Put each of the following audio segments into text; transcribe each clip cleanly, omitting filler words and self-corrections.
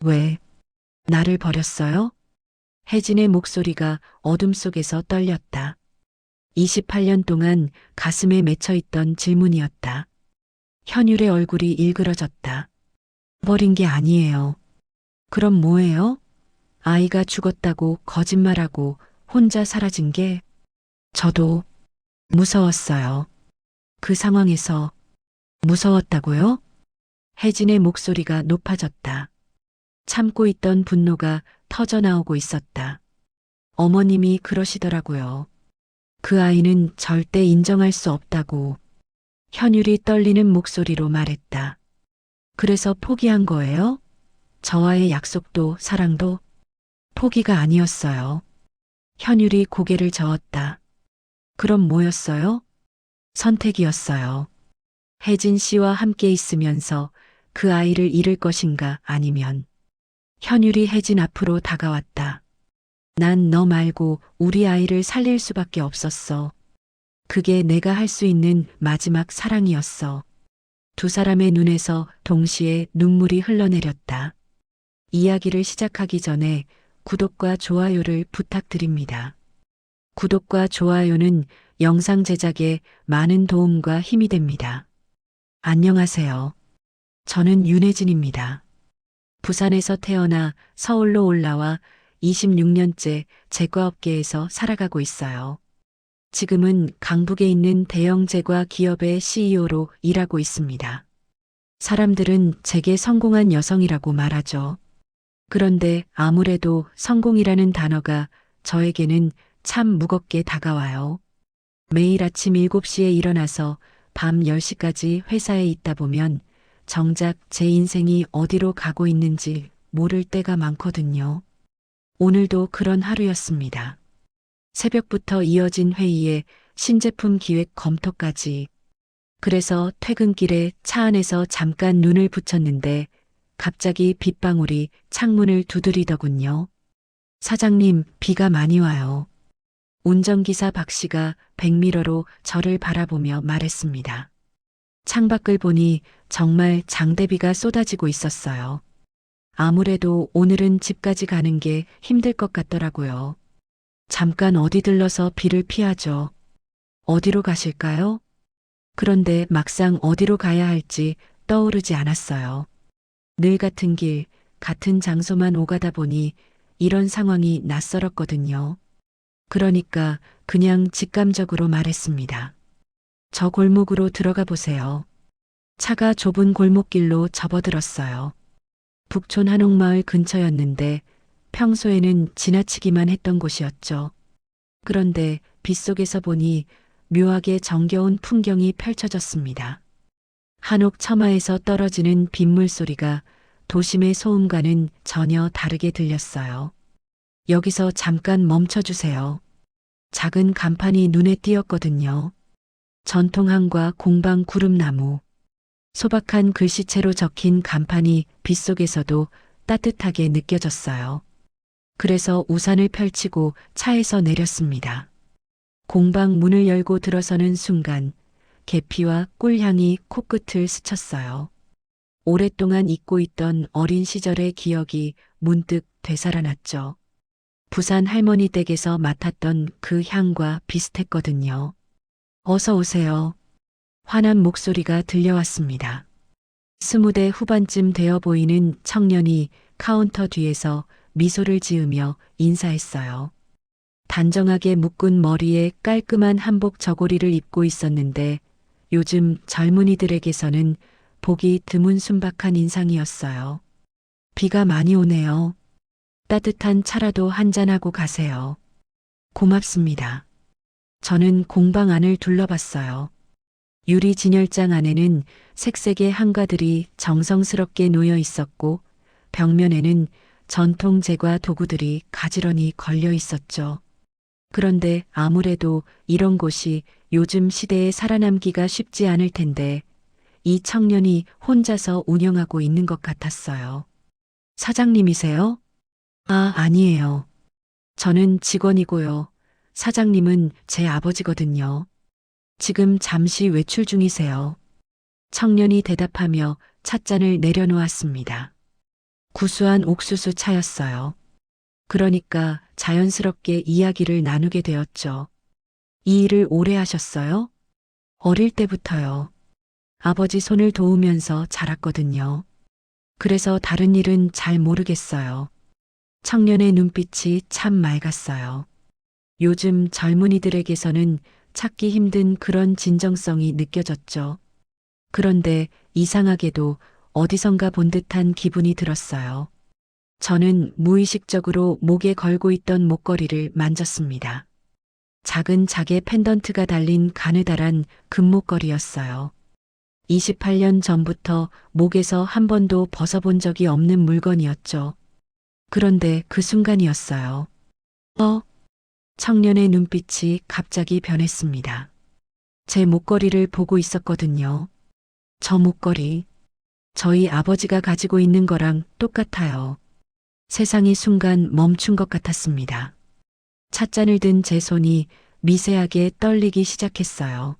왜? 나를 버렸어요? 혜진의 목소리가 어둠 속에서 떨렸다. 28년 동안 가슴에 맺혀있던 질문이었다. 현율의 얼굴이 일그러졌다. 버린 게 아니에요. 그럼 뭐예요? 아이가 죽었다고 거짓말하고 혼자 사라진 게 저도 무서웠어요. 그 상황에서 무서웠다고요? 혜진의 목소리가 높아졌다. 참고 있던 분노가 터져나오고 있었다. 어머님이 그러시더라고요. 그 아이는 절대 인정할 수 없다고. 현율이 떨리는 목소리로 말했다. 그래서 포기한 거예요? 저와의 약속도 사랑도 포기가 아니었어요. 현율이 고개를 저었다. 그럼 뭐였어요? 선택이었어요. 혜진 씨와 함께 있으면서 그 아이를 잃을 것인가 아니면 현율이 혜진 앞으로 다가왔다. 난 너 말고 우리 아이를 살릴 수밖에 없었어. 그게 내가 할 수 있는 마지막 사랑이었어. 두 사람의 눈에서 동시에 눈물이 흘러내렸다. 이야기를 시작하기 전에 구독과 좋아요를 부탁드립니다. 구독과 좋아요는 영상 제작에 많은 도움과 힘이 됩니다. 안녕하세요. 저는 윤혜진입니다. 부산에서 태어나 서울로 올라와 26년째 제과업계에서 살아가고 있어요. 지금은 강북에 있는 대형 제과 기업의 CEO로 일하고 있습니다. 사람들은 제게 성공한 여성이라고 말하죠. 그런데 아무래도 성공이라는 단어가 저에게는 참 무겁게 다가와요. 매일 아침 7시에 일어나서 밤 10시까지 회사에 있다 보면 정작 제 인생이 어디로 가고 있는지 모를 때가 많거든요. 오늘도 그런 하루였습니다. 새벽부터 이어진 회의에 신제품 기획 검토까지. 그래서 퇴근길에 차 안에서 잠깐 눈을 붙였는데 갑자기 빗방울이 창문을 두드리더군요. 사장님, 비가 많이 와요. 운전기사 박 씨가 백미러로 저를 바라보며 말했습니다. 창밖을 보니 정말 장대비가 쏟아지고 있었어요. 아무래도 오늘은 집까지 가는 게 힘들 것 같더라고요. 잠깐 어디 들러서 비를 피하죠. 어디로 가실까요? 그런데 막상 어디로 가야 할지 떠오르지 않았어요. 늘 같은 길, 같은 장소만 오가다 보니 이런 상황이 낯설었거든요. 그러니까 그냥 직감적으로 말했습니다. 저 골목으로 들어가 보세요. 차가 좁은 골목길로 접어들었어요. 북촌 한옥마을 근처였는데 평소에는 지나치기만 했던 곳이었죠. 그런데 빗속에서 보니 묘하게 정겨운 풍경이 펼쳐졌습니다. 한옥 처마에서 떨어지는 빗물 소리가 도심의 소음과는 전혀 다르게 들렸어요. 여기서 잠깐 멈춰주세요. 작은 간판이 눈에 띄었거든요. 전통항과 공방 구름나무. 소박한 글씨체로 적힌 간판이 빗속에서도 따뜻하게 느껴졌어요. 그래서 우산을 펼치고 차에서 내렸습니다. 공방 문을 열고 들어서는 순간 계피와 꿀향이 코끝을 스쳤어요. 오랫동안 잊고 있던 어린 시절의 기억이 문득 되살아났죠. 부산 할머니 댁에서 맡았던 그 향과 비슷했거든요. 어서 오세요. 환한 목소리가 들려왔습니다. 20대 후반쯤 되어 보이는 청년이 카운터 뒤에서 미소를 지으며 인사했어요. 단정하게 묶은 머리에 깔끔한 한복 저고리를 입고 있었는데 요즘 젊은이들에게서는 보기 드문 순박한 인상이었어요. 비가 많이 오네요. 따뜻한 차라도 한잔하고 가세요. 고맙습니다. 저는 공방 안을 둘러봤어요. 유리 진열장 안에는 색색의 한과들이 정성스럽게 놓여 있었고 벽면에는 전통 제과 도구들이 가지런히 걸려 있었죠. 그런데 아무래도 이런 곳이 요즘 시대에 살아남기가 쉽지 않을 텐데 이 청년이 혼자서 운영하고 있는 것 같았어요. 사장님이세요? 아, 아니에요. 저는 직원이고요. 사장님은 제 아버지거든요. 지금 잠시 외출 중이세요. 청년이 대답하며 찻잔을 내려놓았습니다. 구수한 옥수수 차였어요. 그러니까 자연스럽게 이야기를 나누게 되었죠. 이 일을 오래 하셨어요? 어릴 때부터요. 아버지 손을 도우면서 자랐거든요. 그래서 다른 일은 잘 모르겠어요. 청년의 눈빛이 참 맑았어요. 요즘 젊은이들에게서는 찾기 힘든 그런 진정성이 느껴졌죠. 그런데 이상하게도 어디선가 본 듯한 기분이 들었어요. 저는 무의식적으로 목에 걸고 있던 목걸이를 만졌습니다. 작은 자개 펜던트가 달린 가느다란 금목걸이였어요. 28년 전부터 목에서 한 번도 벗어본 적이 없는 물건이었죠. 그런데 그 순간이었어요. 청년의 눈빛이 갑자기 변했습니다. 제 목걸이를 보고 있었거든요. 저 목걸이, 저희 아버지가 가지고 있는 거랑 똑같아요. 세상이 순간 멈춘 것 같았습니다. 찻잔을 든 제 손이 미세하게 떨리기 시작했어요.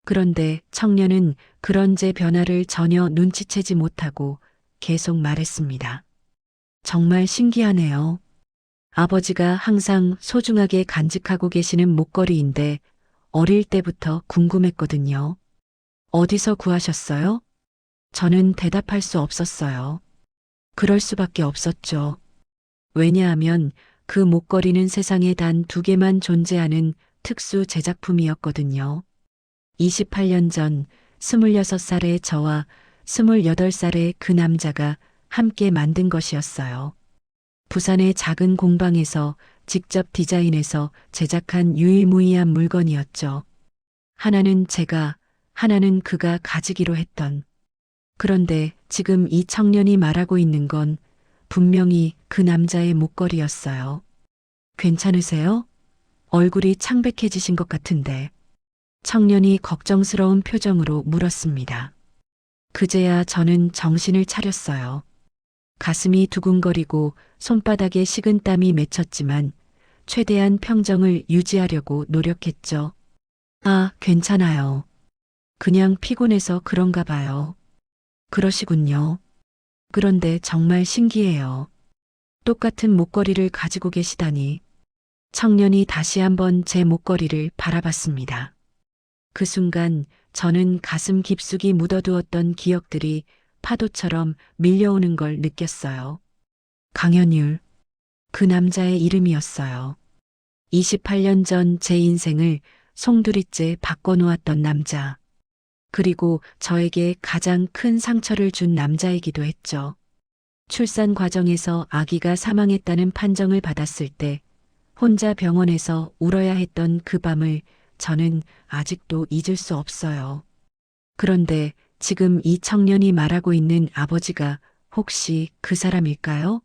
그런데 청년은 그런 제 변화를 전혀 눈치채지 못하고 계속 말했습니다. 정말 신기하네요. 아버지가 항상 소중하게 간직하고 계시는 목걸이인데 어릴 때부터 궁금했거든요. 어디서 구하셨어요? 저는 대답할 수 없었어요. 그럴 수밖에 없었죠. 왜냐하면 그 목걸이는 세상에 단 2개만 존재하는 특수 제작품이었거든요. 28년 전 26살의 저와 28살의 그 남자가 함께 만든 것이었어요. 부산의 작은 공방에서 직접 디자인해서 제작한 유일무이한 물건이었죠. 하나는 제가, 하나는 그가 가지기로 했던. 그런데 지금 이 청년이 말하고 있는 건 분명히 그 남자의 목걸이였어요. 괜찮으세요? 얼굴이 창백해지신 것 같은데. 청년이 걱정스러운 표정으로 물었습니다. 그제야 저는 정신을 차렸어요. 가슴이 두근거리고 손바닥에 식은땀이 맺혔지만 최대한 평정을 유지하려고 노력했죠. 아, 괜찮아요. 그냥 피곤해서 그런가 봐요. 그러시군요. 그런데 정말 신기해요. 똑같은 목걸이를 가지고 계시다니. 청년이 다시 한번 제 목걸이를 바라봤습니다. 그 순간 저는 가슴 깊숙이 묻어두었던 기억들이 파도처럼 밀려오는 걸 느꼈어요. 강현율, 그 남자의 이름이었어요. 28년 전 제 인생을 송두리째 바꿔놓았던 남자. 그리고 저에게 가장 큰 상처를 준 남자이기도 했죠. 출산 과정에서 아기가 사망했다는 판정을 받았을 때 혼자 병원에서 울어야 했던 그 밤을 저는 아직도 잊을 수 없어요. 그런데 지금 이 청년이 말하고 있는 아버지가 혹시 그 사람일까요?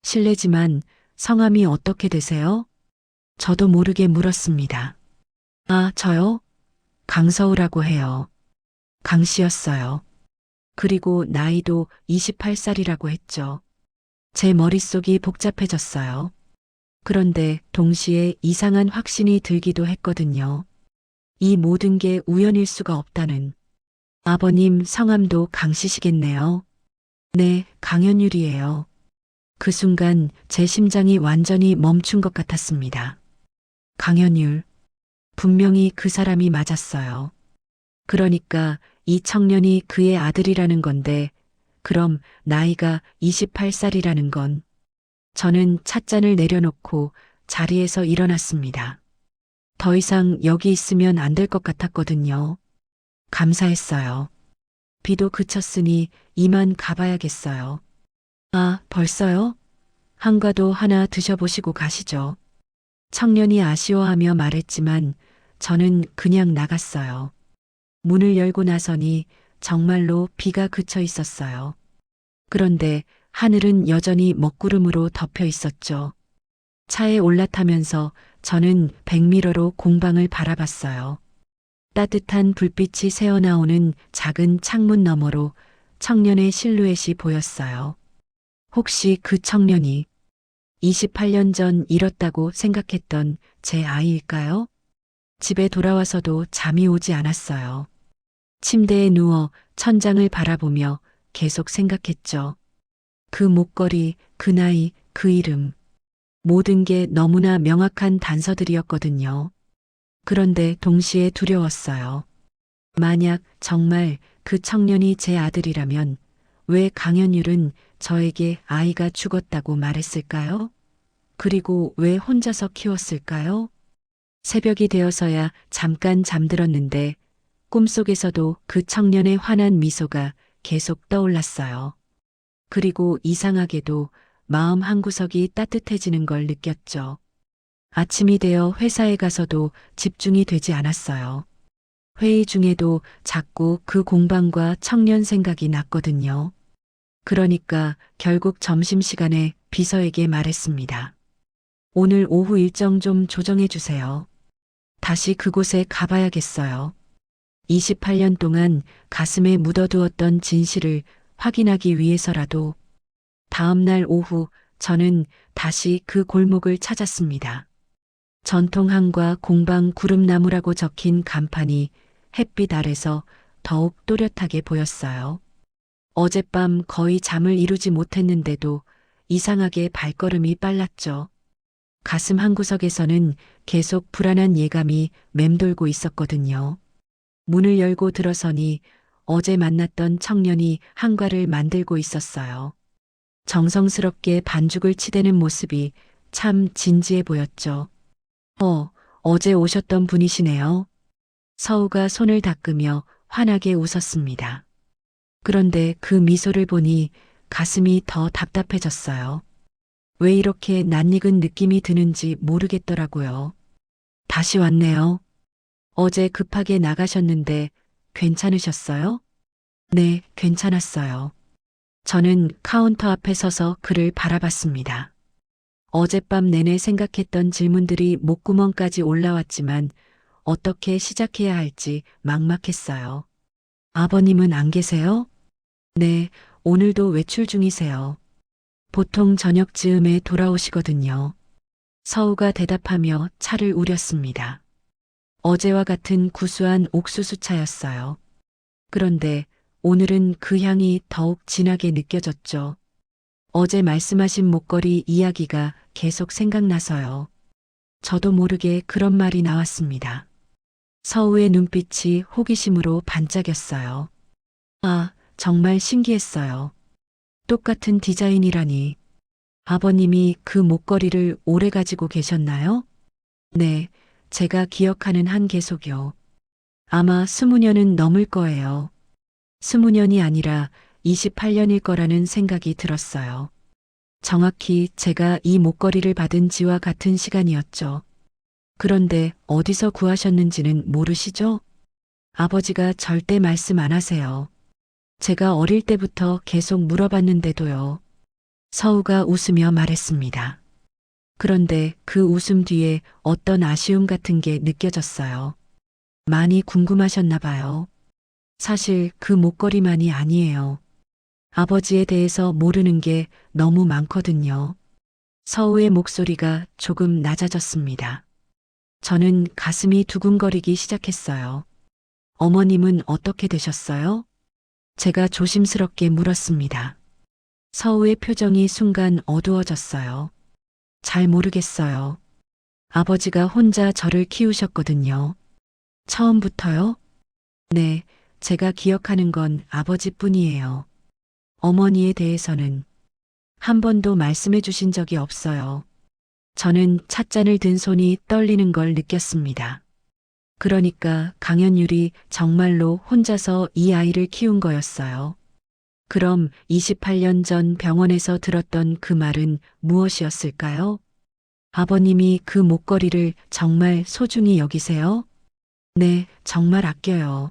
실례지만 성함이 어떻게 되세요? 저도 모르게 물었습니다. 아, 저요? 강서우라고 해요. 강 씨였어요. 그리고 나이도 28살이라고 했죠. 제 머릿속이 복잡해졌어요. 그런데 동시에 이상한 확신이 들기도 했거든요. 이 모든 게 우연일 수가 없다는. 아버님 성함도 강 씨시겠네요. 네, 강현율이에요. 그 순간 제 심장이 완전히 멈춘 것 같았습니다. 강현율. 분명히 그 사람이 맞았어요. 그러니까 이 청년이 그의 아들이라는 건데, 그럼 나이가 28살이라는 건. 저는 찻잔을 내려놓고 자리에서 일어났습니다. 더 이상 여기 있으면 안 될 것 같았거든요. 감사했어요. 비도 그쳤으니 이만 가봐야겠어요. 아, 벌써요? 한과도 하나 드셔보시고 가시죠. 청년이 아쉬워하며 말했지만 저는 그냥 나갔어요. 문을 열고 나서니 정말로 비가 그쳐 있었어요. 그런데 하늘은 여전히 먹구름으로 덮여 있었죠. 차에 올라타면서 저는 백미러로 공방을 바라봤어요. 따뜻한 불빛이 새어나오는 작은 창문 너머로 청년의 실루엣이 보였어요. 혹시 그 청년이 28년 전 잃었다고 생각했던 제 아이일까요? 집에 돌아와서도 잠이 오지 않았어요. 침대에 누워 천장을 바라보며 계속 생각했죠. 그 목걸이, 그 나이, 그 이름. 모든 게 너무나 명확한 단서들이었거든요. 그런데 동시에 두려웠어요. 만약 정말 그 청년이 제 아들이라면 왜 강현율은 저에게 아이가 죽었다고 말했을까요? 그리고 왜 혼자서 키웠을까요? 새벽이 되어서야 잠깐 잠들었는데 꿈속에서도 그 청년의 환한 미소가 계속 떠올랐어요. 그리고 이상하게도 마음 한구석이 따뜻해지는 걸 느꼈죠. 아침이 되어 회사에 가서도 집중이 되지 않았어요. 회의 중에도 자꾸 그 공방과 청년 생각이 났거든요. 그러니까 결국 점심시간에 비서에게 말했습니다. 오늘 오후 일정 좀 조정해 주세요. 다시 그곳에 가봐야겠어요. 28년 동안 가슴에 묻어두었던 진실을 확인하기 위해서라도 다음 날 오후 저는 다시 그 골목을 찾았습니다. 전통항과 공방 구름나무라고 적힌 간판이 햇빛 아래서 더욱 또렷하게 보였어요. 어젯밤 거의 잠을 이루지 못했는데도 이상하게 발걸음이 빨랐죠. 가슴 한구석에서는 계속 불안한 예감이 맴돌고 있었거든요. 문을 열고 들어서니 어제 만났던 청년이 한과를 만들고 있었어요. 정성스럽게 반죽을 치대는 모습이 참 진지해 보였죠. 어제 오셨던 분이시네요. 서우가 손을 닦으며 환하게 웃었습니다. 그런데 그 미소를 보니 가슴이 더 답답해졌어요. 왜 이렇게 낯익은 느낌이 드는지 모르겠더라고요. 다시 왔네요. 어제 급하게 나가셨는데 괜찮으셨어요? 네, 괜찮았어요. 저는 카운터 앞에 서서 그를 바라봤습니다. 어젯밤 내내 생각했던 질문들이 목구멍까지 올라왔지만 어떻게 시작해야 할지 막막했어요. 아버님은 안 계세요? 네, 오늘도 외출 중이세요. 보통 저녁 즈음에 돌아오시거든요. 서우가 대답하며 차를 우렸습니다. 어제와 같은 구수한 옥수수 차였어요. 그런데 오늘은 그 향이 더욱 진하게 느껴졌죠. 어제 말씀하신 목걸이 이야기가 계속 생각나서요. 저도 모르게 그런 말이 나왔습니다. 서우의 눈빛이 호기심으로 반짝였어요. 아, 정말 신기했어요. 똑같은 디자인이라니. 아버님이 그 목걸이를 오래 가지고 계셨나요? 네, 제가 기억하는 한 계속이요. 아마 20년은 넘을 거예요. 20년이 아니라 28년일 거라는 생각이 들었어요. 정확히 제가 이 목걸이를 받은 지와 같은 시간이었죠. 그런데 어디서 구하셨는지는 모르시죠? 아버지가 절대 말씀 안 하세요. 제가 어릴 때부터 계속 물어봤는데도요. 서우가 웃으며 말했습니다. 그런데 그 웃음 뒤에 어떤 아쉬움 같은 게 느껴졌어요. 많이 궁금하셨나 봐요. 사실 그 목걸이만이 아니에요. 아버지에 대해서 모르는 게 너무 많거든요. 서우의 목소리가 조금 낮아졌습니다. 저는 가슴이 두근거리기 시작했어요. 어머님은 어떻게 되셨어요? 제가 조심스럽게 물었습니다. 서우의 표정이 순간 어두워졌어요. 잘 모르겠어요. 아버지가 혼자 저를 키우셨거든요. 처음부터요? 네, 제가 기억하는 건 아버지뿐이에요. 어머니에 대해서는 한 번도 말씀해 주신 적이 없어요. 저는 찻잔을 든 손이 떨리는 걸 느꼈습니다. 그러니까 강현율이 정말로 혼자서 이 아이를 키운 거였어요. 그럼 28년 전 병원에서 들었던 그 말은 무엇이었을까요? 아버님이 그 목걸이를 정말 소중히 여기세요? 네, 정말 아껴요.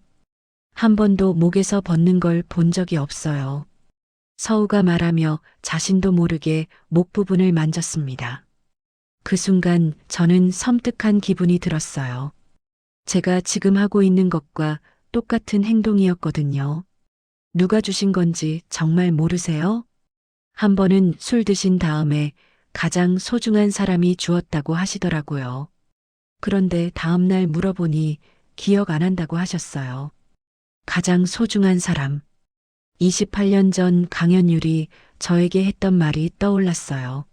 한 번도 목에서 벗는 걸 본 적이 없어요. 서우가 말하며 자신도 모르게 목 부분을 만졌습니다. 그 순간 저는 섬뜩한 기분이 들었어요. 제가 지금 하고 있는 것과 똑같은 행동이었거든요. 누가 주신 건지 정말 모르세요? 한 번은 술 드신 다음에 가장 소중한 사람이 주었다고 하시더라고요. 그런데 다음날 물어보니 기억 안 한다고 하셨어요. 가장 소중한 사람. 28년 전 강현율이 저에게 했던 말이 떠올랐어요.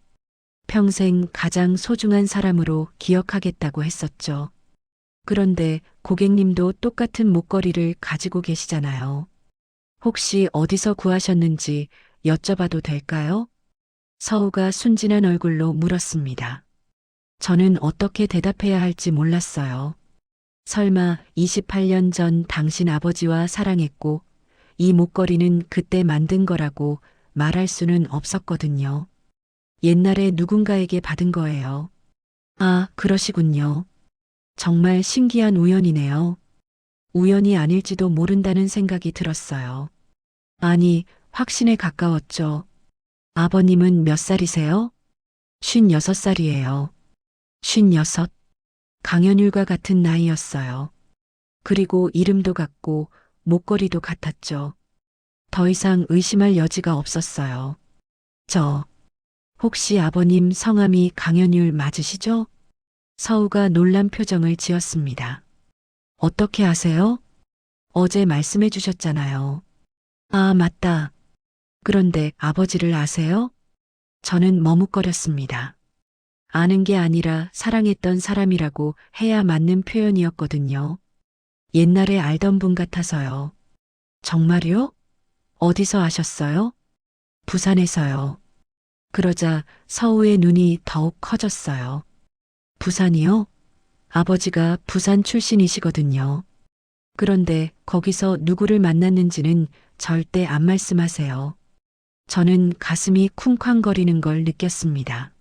평생 가장 소중한 사람으로 기억하겠다고 했었죠. 그런데 고객님도 똑같은 목걸이를 가지고 계시잖아요. 혹시 어디서 구하셨는지 여쭤봐도 될까요? 서우가 순진한 얼굴로 물었습니다. 저는 어떻게 대답해야 할지 몰랐어요. 설마 28년 전 당신 아버지와 사랑했고 이 목걸이는 그때 만든 거라고 말할 수는 없었거든요. 옛날에 누군가에게 받은 거예요. 아, 그러시군요. 정말 신기한 우연이네요. 우연이 아닐지도 모른다는 생각이 들었어요. 아니, 확신에 가까웠죠. 아버님은 몇 살이세요? 56살이에요. 56. 강현율과 같은 나이였어요. 그리고 이름도 같고 목걸이도 같았죠. 더 이상 의심할 여지가 없었어요. 저, 혹시 아버님 성함이 강현율 맞으시죠? 서우가 놀란 표정을 지었습니다. 어떻게 아세요? 어제 말씀해 주셨잖아요. 아, 맞다. 그런데 아버지를 아세요? 저는 머뭇거렸습니다. 아는 게 아니라 사랑했던 사람이라고 해야 맞는 표현이었거든요. 옛날에 알던 분 같아서요. 정말요? 어디서 아셨어요? 부산에서요. 그러자 서우의 눈이 더욱 커졌어요. 부산이요? 아버지가 부산 출신이시거든요. 그런데 거기서 누구를 만났는지는 절대 안 말씀하세요. 저는 가슴이 쿵쾅거리는 걸 느꼈습니다.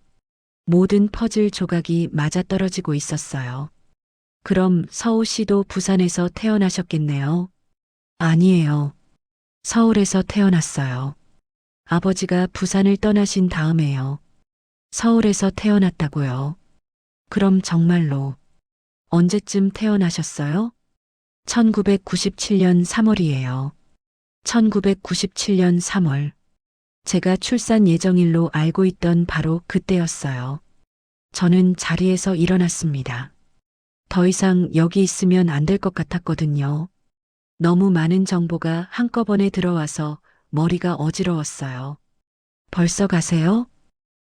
모든 퍼즐 조각이 맞아떨어지고 있었어요. 그럼 서우 씨도 부산에서 태어나셨겠네요. 아니에요. 서울에서 태어났어요. 아버지가 부산을 떠나신 다음에요. 서울에서 태어났다고요. 그럼 정말로 언제쯤 태어나셨어요? 1997년 3월이에요. 1997년 3월. 제가 출산 예정일로 알고 있던 바로 그때였어요. 저는 자리에서 일어났습니다. 더 이상 여기 있으면 안 될 것 같았거든요. 너무 많은 정보가 한꺼번에 들어와서 머리가 어지러웠어요. 벌써 가세요?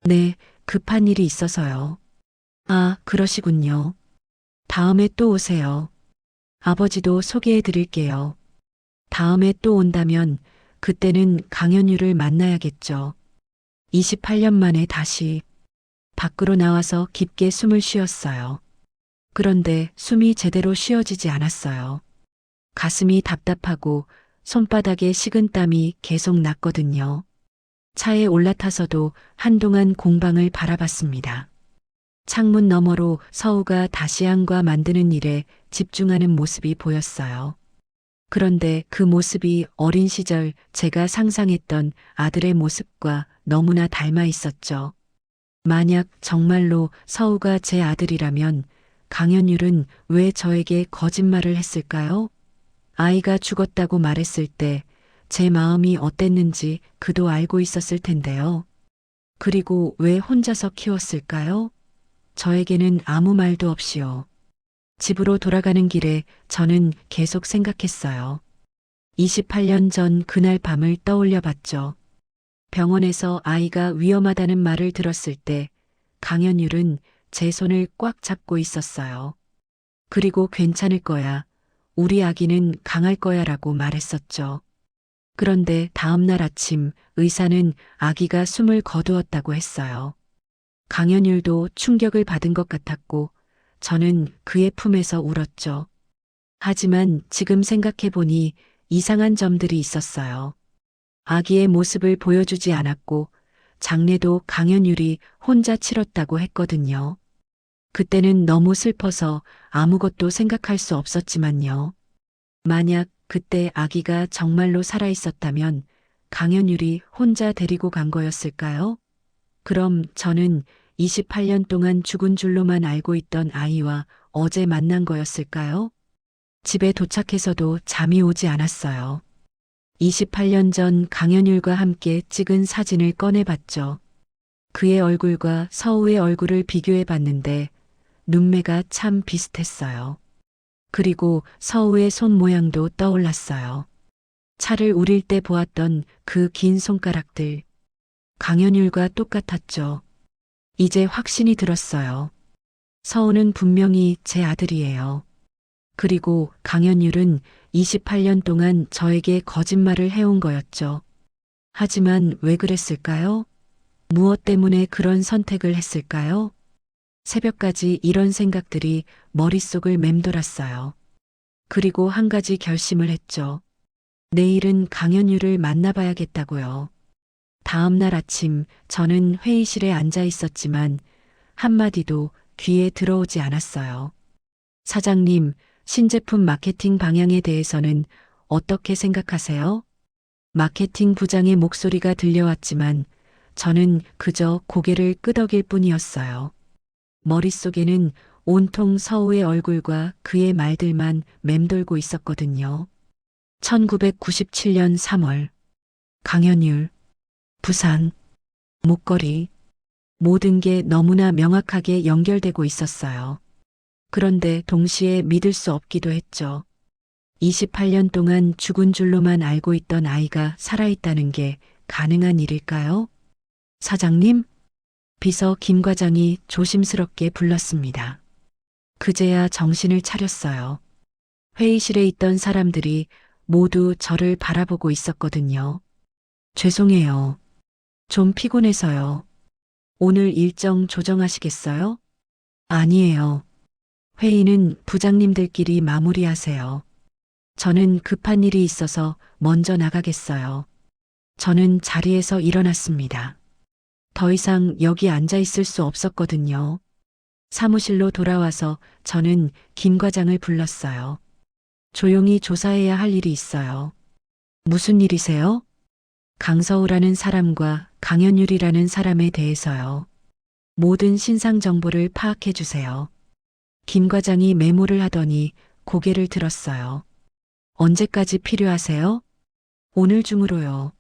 네, 급한 일이 있어서요. 아, 그러시군요. 다음에 또 오세요. 아버지도 소개해 드릴게요. 다음에 또 온다면 그때는 강현유를 만나야겠죠. 28년 만에 다시 밖으로 나와서 깊게 숨을 쉬었어요. 그런데 숨이 제대로 쉬어지지 않았어요. 가슴이 답답하고 손바닥에 식은땀이 계속 났거든요. 차에 올라타서도 한동안 공방을 바라봤습니다. 창문 너머로 서우가 다시안과 만드는 일에 집중하는 모습이 보였어요. 그런데 그 모습이 어린 시절 제가 상상했던 아들의 모습과 너무나 닮아 있었죠. 만약 정말로 서우가 제 아들이라면 강현율은 왜 저에게 거짓말을 했을까요? 아이가 죽었다고 말했을 때 제 마음이 어땠는지 그도 알고 있었을 텐데요. 그리고 왜 혼자서 키웠을까요? 저에게는 아무 말도 없이요. 집으로 돌아가는 길에 저는 계속 생각했어요. 28년 전 그날 밤을 떠올려 봤죠. 병원에서 아이가 위험하다는 말을 들었을 때 강현율은 제 손을 꽉 잡고 있었어요. 그리고 괜찮을 거야. 우리 아기는 강할 거야 라고 말했었죠. 그런데 다음 날 아침 의사는 아기가 숨을 거두었다고 했어요. 강현율도 충격을 받은 것 같았고 저는 그의 품에서 울었죠. 하지만 지금 생각해보니 이상한 점들이 있었어요. 아기의 모습을 보여주지 않았고 장례도 강현율이 혼자 치렀다고 했거든요. 그때는 너무 슬퍼서 아무것도 생각할 수 없었지만요. 만약 그때 아기가 정말로 살아있었다면 강현율이 혼자 데리고 간 거였을까요? 그럼 저는 28년 동안 죽은 줄로만 알고 있던 아이와 어제 만난 거였을까요? 집에 도착해서도 잠이 오지 않았어요. 28년 전 강현율과 함께 찍은 사진을 꺼내봤죠. 그의 얼굴과 서우의 얼굴을 비교해 봤는데 눈매가 참 비슷했어요. 그리고 서우의 손 모양도 떠올랐어요. 차를 우릴 때 보았던 그 긴 손가락들. 강연율과 똑같았죠. 이제 확신이 들었어요. 서우는 분명히 제 아들이에요. 그리고 강연율은 28년 동안 저에게 거짓말을 해온 거였죠. 하지만 왜 그랬을까요? 무엇 때문에 그런 선택을 했을까요? 새벽까지 이런 생각들이 머릿속을 맴돌았어요. 그리고 한 가지 결심을 했죠. 내일은 강연율을 만나봐야겠다고요. 다음 날 아침 저는 회의실에 앉아 있었지만 한마디도 귀에 들어오지 않았어요. 사장님, 신제품 마케팅 방향에 대해서는 어떻게 생각하세요? 마케팅 부장의 목소리가 들려왔지만 저는 그저 고개를 끄덕일 뿐이었어요. 머릿속에는 온통 서우의 얼굴과 그의 말들만 맴돌고 있었거든요. 1997년 3월. 강연율, 부산, 목걸이, 모든 게 너무나 명확하게 연결되고 있었어요. 그런데 동시에 믿을 수 없기도 했죠. 28년 동안 죽은 줄로만 알고 있던 아이가 살아있다는 게 가능한 일일까요? 사장님? 비서 김 과장이 조심스럽게 불렀습니다. 그제야 정신을 차렸어요. 회의실에 있던 사람들이 모두 저를 바라보고 있었거든요. 죄송해요. 좀 피곤해서요. 오늘 일정 조정하시겠어요? 아니에요. 회의는 부장님들끼리 마무리하세요. 저는 급한 일이 있어서 먼저 나가겠어요. 저는 자리에서 일어났습니다. 더 이상 여기 앉아 있을 수 없었거든요. 사무실로 돌아와서 저는 김 과장을 불렀어요. 조용히 조사해야 할 일이 있어요. 무슨 일이세요? 강서우라는 사람과 강현율이라는 사람에 대해서요. 모든 신상 정보를 파악해 주세요. 김 과장이 메모를 하더니 고개를 들었어요. 언제까지 필요하세요? 오늘 중으로요.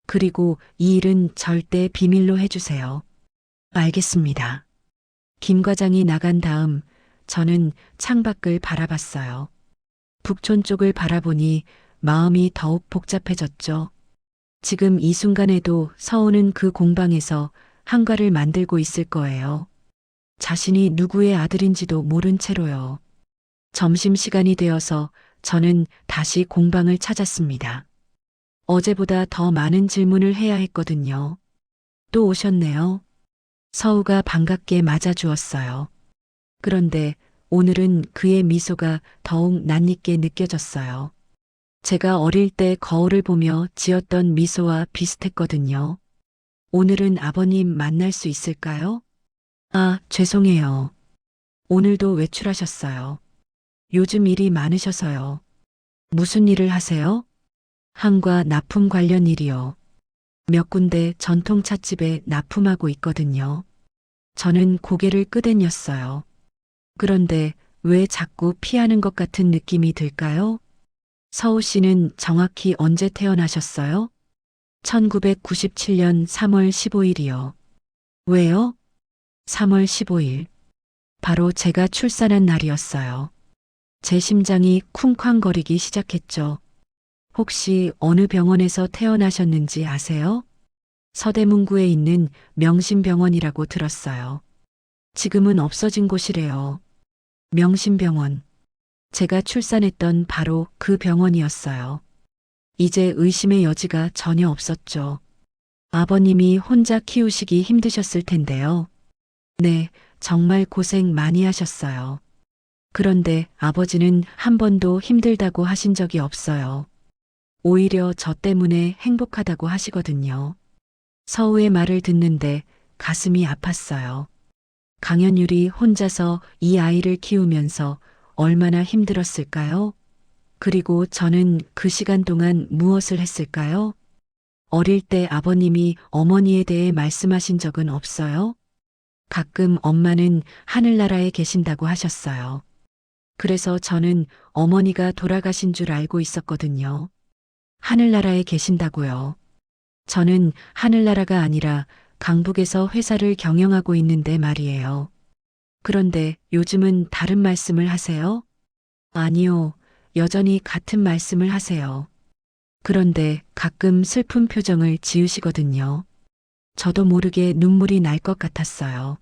그리고 이 일은 절대 비밀로 해주세요. 알겠습니다. 김 과장이 나간 다음 저는 창밖을 바라봤어요. 북촌 쪽을 바라보니 마음이 더욱 복잡해졌죠. 지금 이 순간에도 서우는 그 공방에서 한가를 만들고 있을 거예요. 자신이 누구의 아들인지도 모른 채로요. 점심시간이 되어서 저는 다시 공방을 찾았습니다. 어제보다 더 많은 질문을 해야 했거든요. 또 오셨네요. 서우가 반갑게 맞아주었어요. 그런데 오늘은 그의 미소가 더욱 낯익게 느껴졌어요. 제가 어릴 때 거울을 보며 지었던 미소와 비슷했거든요. 오늘은 아버님 만날 수 있을까요? 아, 죄송해요. 오늘도 외출하셨어요. 요즘 일이 많으셔서요. 무슨 일을 하세요? 항과 납품 관련 일이요. 몇 군데 전통찻집에 납품하고 있거든요. 저는 고개를 끄덕였어요. 그런데 왜 자꾸 피하는 것 같은 느낌이 들까요? 서우 씨는 정확히 언제 태어나셨어요? 1997년 3월 15일이요. 왜요? 3월 15일. 바로 제가 출산한 날이었어요. 제 심장이 쿵쾅거리기 시작했죠. 혹시 어느 병원에서 태어나셨는지 아세요? 서대문구에 있는 명심병원이라고 들었어요. 지금은 없어진 곳이래요. 명심병원. 제가 출산했던 바로 그 병원이었어요. 이제 의심의 여지가 전혀 없었죠. 아버님이 혼자 키우시기 힘드셨을 텐데요. 네, 정말 고생 많이 하셨어요. 그런데 아버지는 한 번도 힘들다고 하신 적이 없어요. 오히려 저 때문에 행복하다고 하시거든요. 서우의 말을 듣는데 가슴이 아팠어요. 강현율이 혼자서 이 아이를 키우면서 얼마나 힘들었을까요? 그리고 저는 그 시간 동안 무엇을 했을까요? 어릴 때 아버님이 어머니에 대해 말씀하신 적은 없어요? 가끔 엄마는 하늘나라에 계신다고 하셨어요. 그래서 저는 어머니가 돌아가신 줄 알고 있었거든요. 하늘나라에 계신다고요. 저는 하늘나라가 아니라 강북에서 회사를 경영하고 있는데 말이에요. 그런데 요즘은 다른 말씀을 하세요? 아니요, 여전히 같은 말씀을 하세요. 그런데 가끔 슬픈 표정을 지으시거든요. 저도 모르게 눈물이 날 것 같았어요.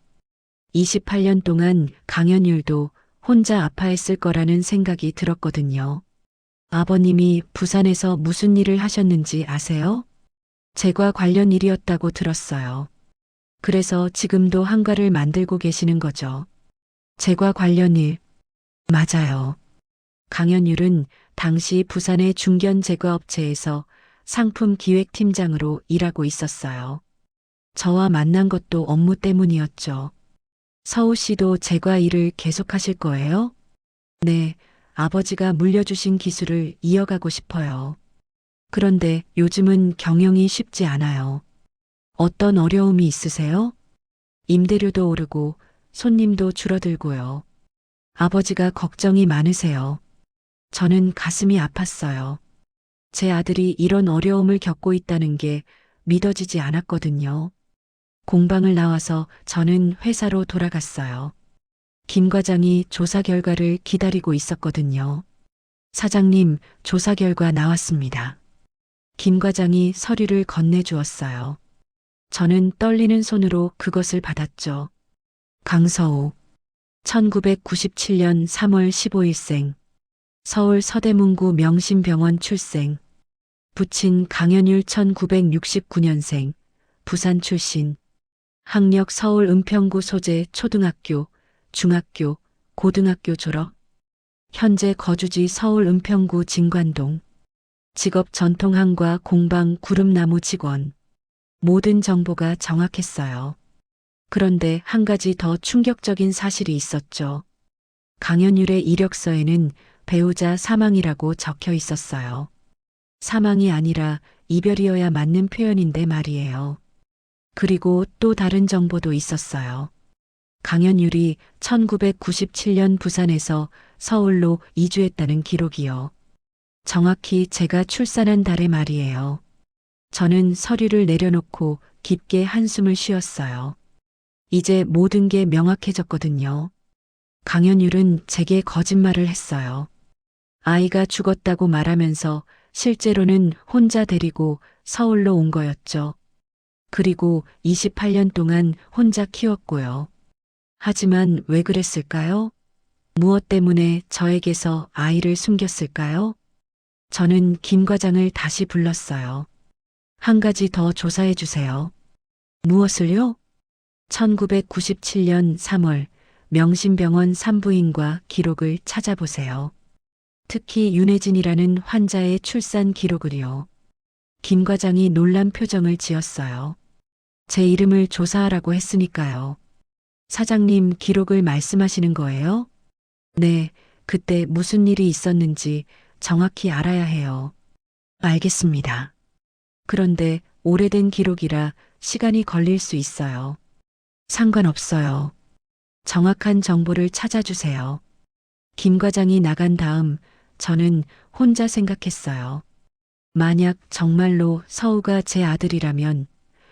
28년 동안 강연율도 혼자 아파했을 거라는 생각이 들었거든요. 아버님이 부산에서 무슨 일을 하셨는지 아세요? 제과 관련 일이었다고 들었어요. 그래서 지금도 한가를 만들고 계시는 거죠. 제과 관련 일. 맞아요. 강연율은 당시 부산의 중견 제과업체에서 상품 기획팀장으로 일하고 있었어요. 저와 만난 것도 업무 때문이었죠. 서우 씨도 제과 일을 계속하실 거예요? 네, 아버지가 물려주신 기술을 이어가고 싶어요. 그런데 요즘은 경영이 쉽지 않아요. 어떤 어려움이 있으세요? 임대료도 오르고 손님도 줄어들고요. 아버지가 걱정이 많으세요. 저는 가슴이 아팠어요. 제 아들이 이런 어려움을 겪고 있다는 게 믿어지지 않았거든요. 공방을 나와서 저는 회사로 돌아갔어요. 김 과장이 조사 결과를 기다리고 있었거든요. 사장님, 조사 결과 나왔습니다. 김 과장이 서류를 건네주었어요. 저는 떨리는 손으로 그것을 받았죠. 강서우, 1997년 3월 15일생, 서울 서대문구 명심병원 출생, 부친 강연율 1969년생, 부산 출신, 학력 서울 은평구 소재 초등학교, 중학교, 고등학교 졸업, 현재 거주지 서울 은평구 진관동, 직업 전통항과 공방 구름나무 직원. 모든 정보가 정확했어요. 그런데 한 가지 더 충격적인 사실이 있었죠. 강연율의 이력서에는 배우자 사망이라고 적혀 있었어요. 사망이 아니라 이별이어야 맞는 표현인데 말이에요. 그리고 또 다른 정보도 있었어요. 강연율이 1997년 부산에서 서울로 이주했다는 기록이요. 정확히 제가 출산한 달의 말이에요. 저는 서류를 내려놓고 깊게 한숨을 쉬었어요. 이제 모든 게 명확해졌거든요. 강연율은 제게 거짓말을 했어요. 아이가 죽었다고 말하면서 실제로는 혼자 데리고 서울로 온 거였죠. 그리고 28년 동안 혼자 키웠고요. 하지만 왜 그랬을까요? 무엇 때문에 저에게서 아이를 숨겼을까요? 저는 김 과장을 다시 불렀어요. 한 가지 더 조사해 주세요. 무엇을요? 1997년 3월 명심병원 산부인과 기록을 찾아보세요. 특히 윤혜진이라는 환자의 출산 기록을요. 김 과장이 놀란 표정을 지었어요. 제 이름을 조사하라고 했으니까요. 사장님 기록을 말씀하시는 거예요? 네, 그때 무슨 일이 있었는지 정확히 알아야 해요. 알겠습니다. 그런데 오래된 기록이라 시간이 걸릴 수 있어요. 상관없어요. 정확한 정보를 찾아주세요. 김 과장이 나간 다음 저는 혼자 생각했어요. 만약 정말로 서우가 제 아들이라면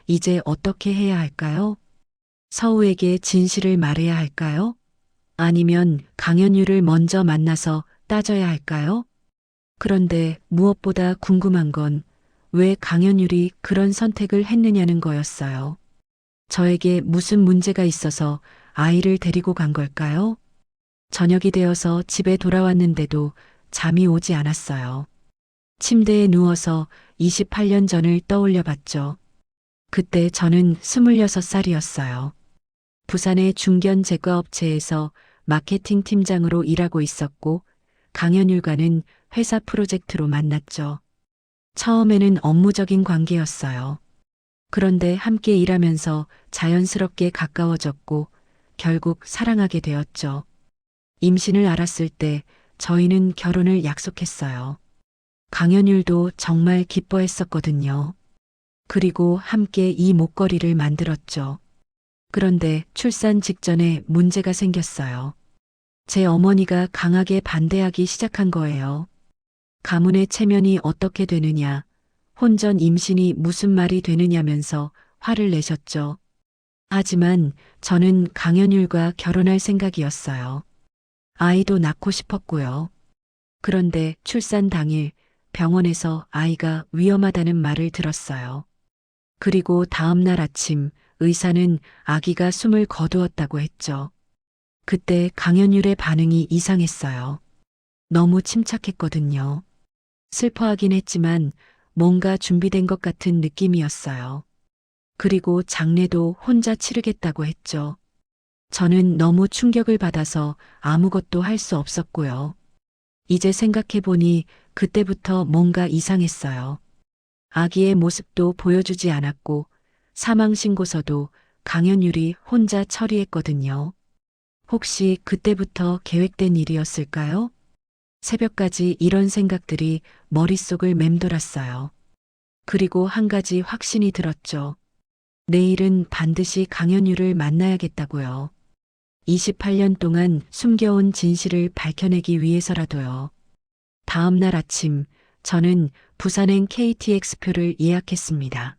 이제 어떻게 해야 할까요? 서우에게 진실을 말해야 할까요? 아니면 강연율을 먼저 만나서 따져야 할까요? 그런데 무엇보다 궁금한 건 왜 강연율이 그런 선택을 했느냐는 거였어요. 저에게 무슨 문제가 있어서 아이를 데리고 간 걸까요? 저녁이 되어서 집에 돌아왔는데도 잠이 오지 않았어요. 침대에 누워서 28년 전을 떠올려 봤죠. 그때 저는 26살이었어요. 부산의 중견 제과업체에서 마케팅 팀장으로 일하고 있었고 강연율과는 회사 프로젝트로 만났죠. 처음에는 업무적인 관계였어요. 그런데 함께 일하면서 자연스럽게 가까워졌고 결국 사랑하게 되었죠. 임신을 알았을 때 저희는 결혼을 약속했어요. 강연율도 정말 기뻐했었거든요. 그리고 함께 이 목걸이를 만들었죠. 그런데 출산 직전에 문제가 생겼어요. 제 어머니가 강하게 반대하기 시작한 거예요. 가문의 체면이 어떻게 되느냐, 혼전 임신이 무슨 말이 되느냐면서 화를 내셨죠. 하지만 저는 강연율과 결혼할 생각이었어요. 아이도 낳고 싶었고요. 그런데 출산 당일 병원에서 아이가 위험하다는 말을 들었어요. 그리고 다음 날 아침 의사는 아기가 숨을 거두었다고 했죠. 그때 강연율의 반응이 이상했어요. 너무 침착했거든요. 슬퍼하긴 했지만 뭔가 준비된 것 같은 느낌이었어요. 그리고 장례도 혼자 치르겠다고 했죠. 저는 너무 충격을 받아서 아무것도 할 수 없었고요. 이제 생각해보니 그때부터 뭔가 이상했어요. 아기의 모습도 보여주지 않았고 사망신고서도 강연율이 혼자 처리했거든요. 혹시 그때부터 계획된 일이었을까요? 새벽까지 이런 생각들이 머릿속을 맴돌았어요. 그리고 한 가지 확신이 들었죠. 내일은 반드시 강연율을 만나야겠다고요. 28년 동안 숨겨온 진실을 밝혀내기 위해서라도요. 다음 날 아침, 저는 부산행 KTX표를 예약했습니다.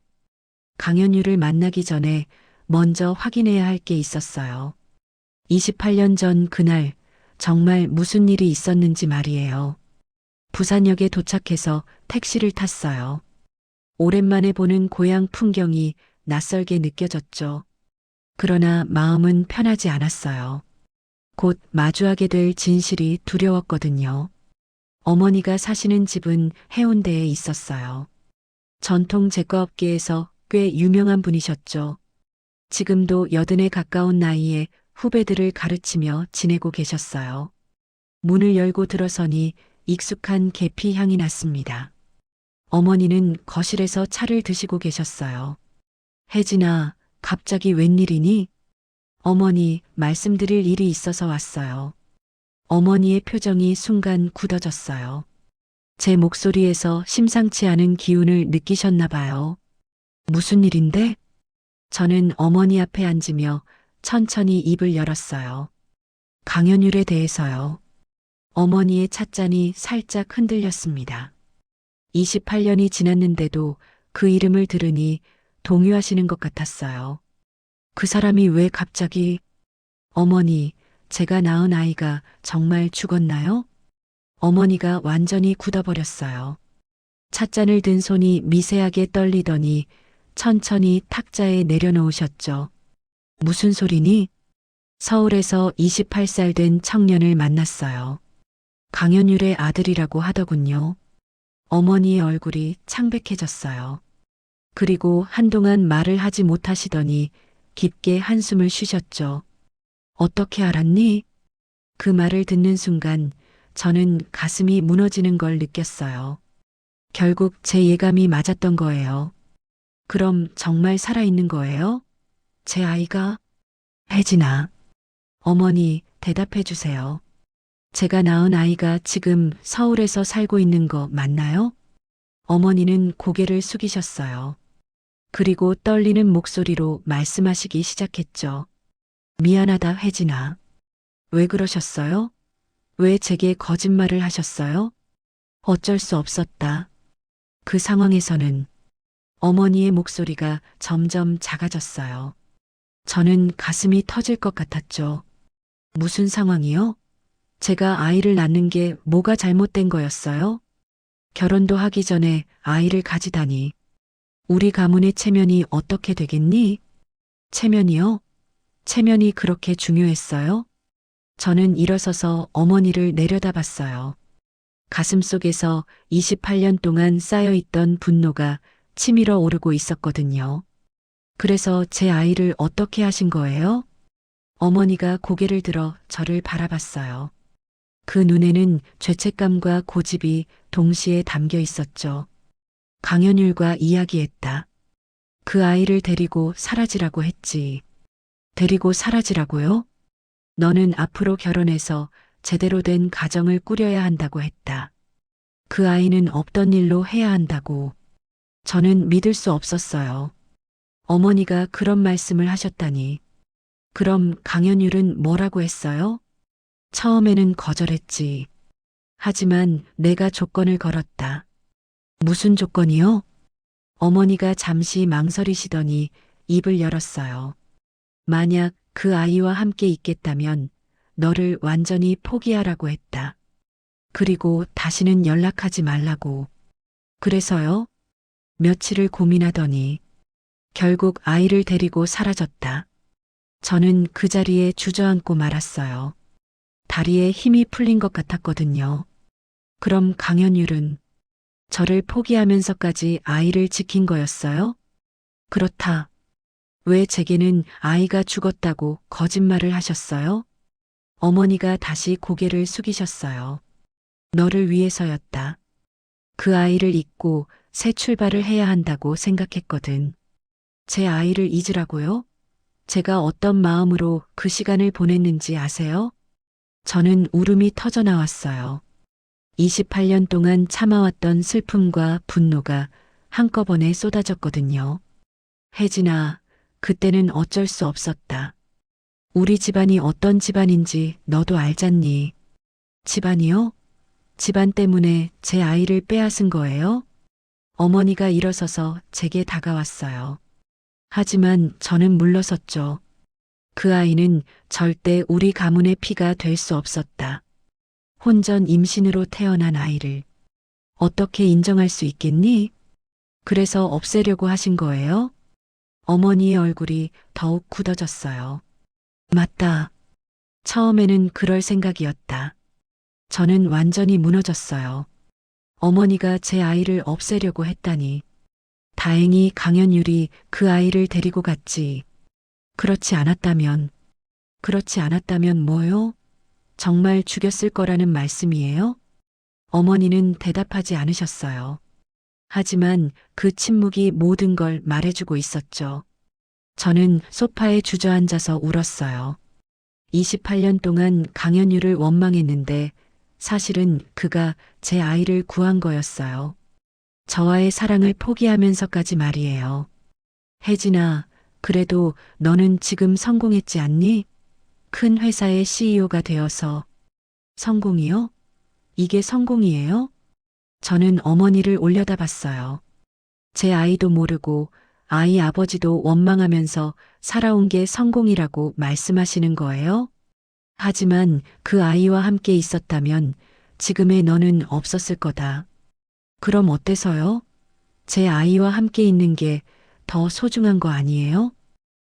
강연율을 만나기 전에 먼저 확인해야 할 게 있었어요. 28년 전 그날, 정말 무슨 일이 있었는지 말이에요. 부산역에 도착해서 택시를 탔어요. 오랜만에 보는 고향 풍경이 낯설게 느껴졌죠. 그러나 마음은 편하지 않았어요. 곧 마주하게 될 진실이 두려웠거든요. 어머니가 사시는 집은 해운대에 있었어요. 전통 제과업계에서 꽤 유명한 분이셨죠. 지금도 80에 가까운 나이에 후배들을 가르치며 지내고 계셨어요. 문을 열고 들어서니 익숙한 계피 향이 났습니다. 어머니는 거실에서 차를 드시고 계셨어요. 혜진아, 갑자기 웬일이니? 어머니, 말씀드릴 일이 있어서 왔어요. 어머니의 표정이 순간 굳어졌어요. 제 목소리에서 심상치 않은 기운을 느끼셨나 봐요. 무슨 일인데? 저는 어머니 앞에 앉으며 천천히 입을 열었어요. 강연율에 대해서요. 어머니의 찻잔이 살짝 흔들렸습니다. 28년이 지났는데도 그 이름을 들으니 동요하시는 것 같았어요. 그 사람이 왜 갑자기, 어머니, 제가 낳은 아이가 정말 죽었나요? 어머니가 완전히 굳어버렸어요. 찻잔을 든 손이 미세하게 떨리더니 천천히 탁자에 내려놓으셨죠. 무슨 소리니? 서울에서 28살 된 청년을 만났어요. 강연율의 아들이라고 하더군요. 어머니의 얼굴이 창백해졌어요. 그리고 한동안 말을 하지 못하시더니 깊게 한숨을 쉬셨죠. 어떻게 알았니? 그 말을 듣는 순간 저는 가슴이 무너지는 걸 느꼈어요. 결국 제 예감이 맞았던 거예요. 그럼 정말 살아있는 거예요? 제 아이가? 혜진아. 어머니, 대답해 주세요. 제가 낳은 아이가 지금 서울에서 살고 있는 거 맞나요? 어머니는 고개를 숙이셨어요. 그리고 떨리는 목소리로 말씀하시기 시작했죠. 미안하다, 혜진아. 왜 그러셨어요? 왜 제게 거짓말을 하셨어요? 어쩔 수 없었다. 그 상황에서는 어머니의 목소리가 점점 작아졌어요. 저는 가슴이 터질 것 같았죠. 무슨 상황이요? 제가 아이를 낳는 게 뭐가 잘못된 거였어요? 결혼도 하기 전에 아이를 가지다니. 우리 가문의 체면이 어떻게 되겠니? 체면이요? 체면이 그렇게 중요했어요? 저는 일어서서 어머니를 내려다봤어요. 가슴 속에서 28년 동안 쌓여있던 분노가 치밀어 오르고 있었거든요. 그래서 제 아이를 어떻게 하신 거예요? 어머니가 고개를 들어 저를 바라봤어요. 그 눈에는 죄책감과 고집이 동시에 담겨 있었죠. 강연율과 이야기했다. 그 아이를 데리고 사라지라고 했지. 데리고 사라지라고요? 너는 앞으로 결혼해서 제대로 된 가정을 꾸려야 한다고 했다. 그 아이는 없던 일로 해야 한다고. 저는 믿을 수 없었어요. 어머니가 그런 말씀을 하셨다니. 그럼 강연율은 뭐라고 했어요? 처음에는 거절했지. 하지만 내가 조건을 걸었다. 무슨 조건이요? 어머니가 잠시 망설이시더니 입을 열었어요. 만약 그 아이와 함께 있겠다면 너를 완전히 포기하라고 했다. 그리고 다시는 연락하지 말라고. 그래서요? 며칠을 고민하더니 결국 아이를 데리고 사라졌다. 저는 그 자리에 주저앉고 말았어요. 다리에 힘이 풀린 것 같았거든요. 그럼 강연율은 저를 포기하면서까지 아이를 지킨 거였어요? 그렇다. 왜 제게는 아이가 죽었다고 거짓말을 하셨어요? 어머니가 다시 고개를 숙이셨어요. 너를 위해서였다. 그 아이를 잊고 새 출발을 해야 한다고 생각했거든. 제 아이를 잊으라고요? 제가 어떤 마음으로 그 시간을 보냈는지 아세요? 저는 울음이 터져 나왔어요. 28년 동안 참아왔던 슬픔과 분노가 한꺼번에 쏟아졌거든요. 혜진아, 그때는 어쩔 수 없었다. 우리 집안이 어떤 집안인지 너도 알잖니. 집안이요? 집안 때문에 제 아이를 빼앗은 거예요? 어머니가 일어서서 제게 다가왔어요. 하지만 저는 물러섰죠. 그 아이는 절대 우리 가문의 피가 될 수 없었다. 혼전 임신으로 태어난 아이를 어떻게 인정할 수 있겠니? 그래서 없애려고 하신 거예요? 어머니의 얼굴이 더욱 굳어졌어요. 맞다. 처음에는 그럴 생각이었다. 저는 완전히 무너졌어요. 어머니가 제 아이를 없애려고 했다니. 다행히 강연율이 그 아이를 데리고 갔지. 그렇지 않았다면 뭐요? 정말 죽였을 거라는 말씀이에요? 어머니는 대답하지 않으셨어요. 하지만 그 침묵이 모든 걸 말해주고 있었죠. 저는 소파에 주저앉아서 울었어요. 28년 동안 강연율을 원망했는데 사실은 그가 제 아이를 구한 거였어요. 저와의 사랑을 포기하면서까지 말이에요. 혜진아, 그래도 너는 지금 성공했지 않니? 큰 회사의 CEO가 되어서. 성공이요? 이게 성공이에요? 저는 어머니를 올려다봤어요. 제 아이도 모르고 아이 아버지도 원망하면서 살아온 게 성공이라고 말씀하시는 거예요? 하지만 그 아이와 함께 있었다면 지금의 너는 없었을 거다. 그럼 어때서요? 제 아이와 함께 있는 게 더 소중한 거 아니에요?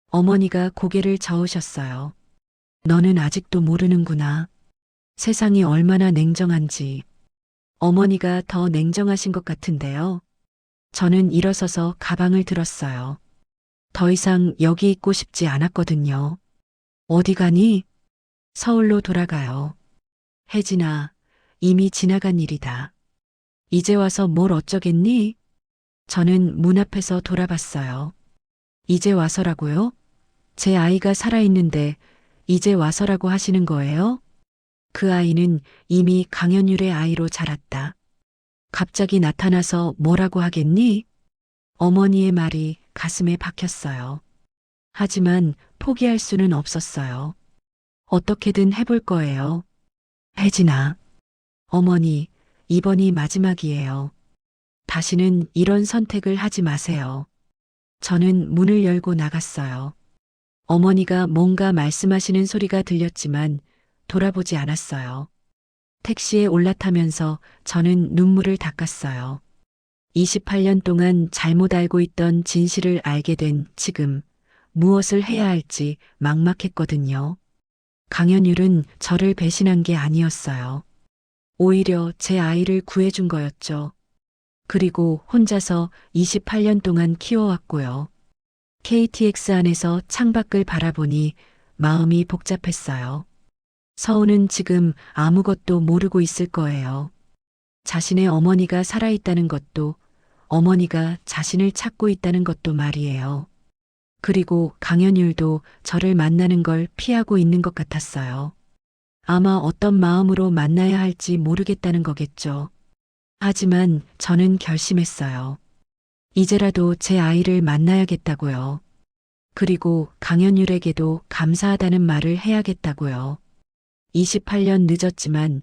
어머니가 고개를 저으셨어요. 너는 아직도 모르는구나. 세상이 얼마나 냉정한지. 어머니가 더 냉정하신 것 같은데요. 저는 일어서서 가방을 들었어요. 더 이상 여기 있고 싶지 않았거든요. 어디 가니? 서울로 돌아가요. 혜진아, 이미 지나간 일이다. 이제 와서 뭘 어쩌겠니? 저는 문 앞에서 돌아봤어요. 이제 와서라고요? 제 아이가 살아있는데 이제 와서라고 하시는 거예요? 그 아이는 이미 강연율의 아이로 자랐다. 갑자기 나타나서 뭐라고 하겠니? 어머니의 말이 가슴에 박혔어요. 하지만 포기할 수는 없었어요. 어떻게든 해볼 거예요. 혜진아, 어머니, 이번이 마지막이에요. 다시는 이런 선택을 하지 마세요. 저는 문을 열고 나갔어요. 어머니가 뭔가 말씀하시는 소리가 들렸지만 돌아보지 않았어요. 택시에 올라타면서 저는 눈물을 닦았어요. 28년 동안 잘못 알고 있던 진실을 알게 된 지금 무엇을 해야 할지 막막했거든요. 강연율은 저를 배신한 게 아니었어요. 오히려 제 아이를 구해준 거였죠. 그리고 혼자서 28년 동안 키워왔고요. KTX 안에서 창밖을 바라보니 마음이 복잡했어요. 서우는 지금 아무것도 모르고 있을 거예요. 자신의 어머니가 살아있다는 것도, 어머니가 자신을 찾고 있다는 것도 말이에요. 그리고 강연율도 저를 만나는 걸 피하고 있는 것 같았어요. 아마 어떤 마음으로 만나야 할지 모르겠다는 거겠죠. 하지만 저는 결심했어요. 이제라도 제 아이를 만나야겠다고요. 그리고 강연율에게도 감사하다는 말을 해야겠다고요. 28년 늦었지만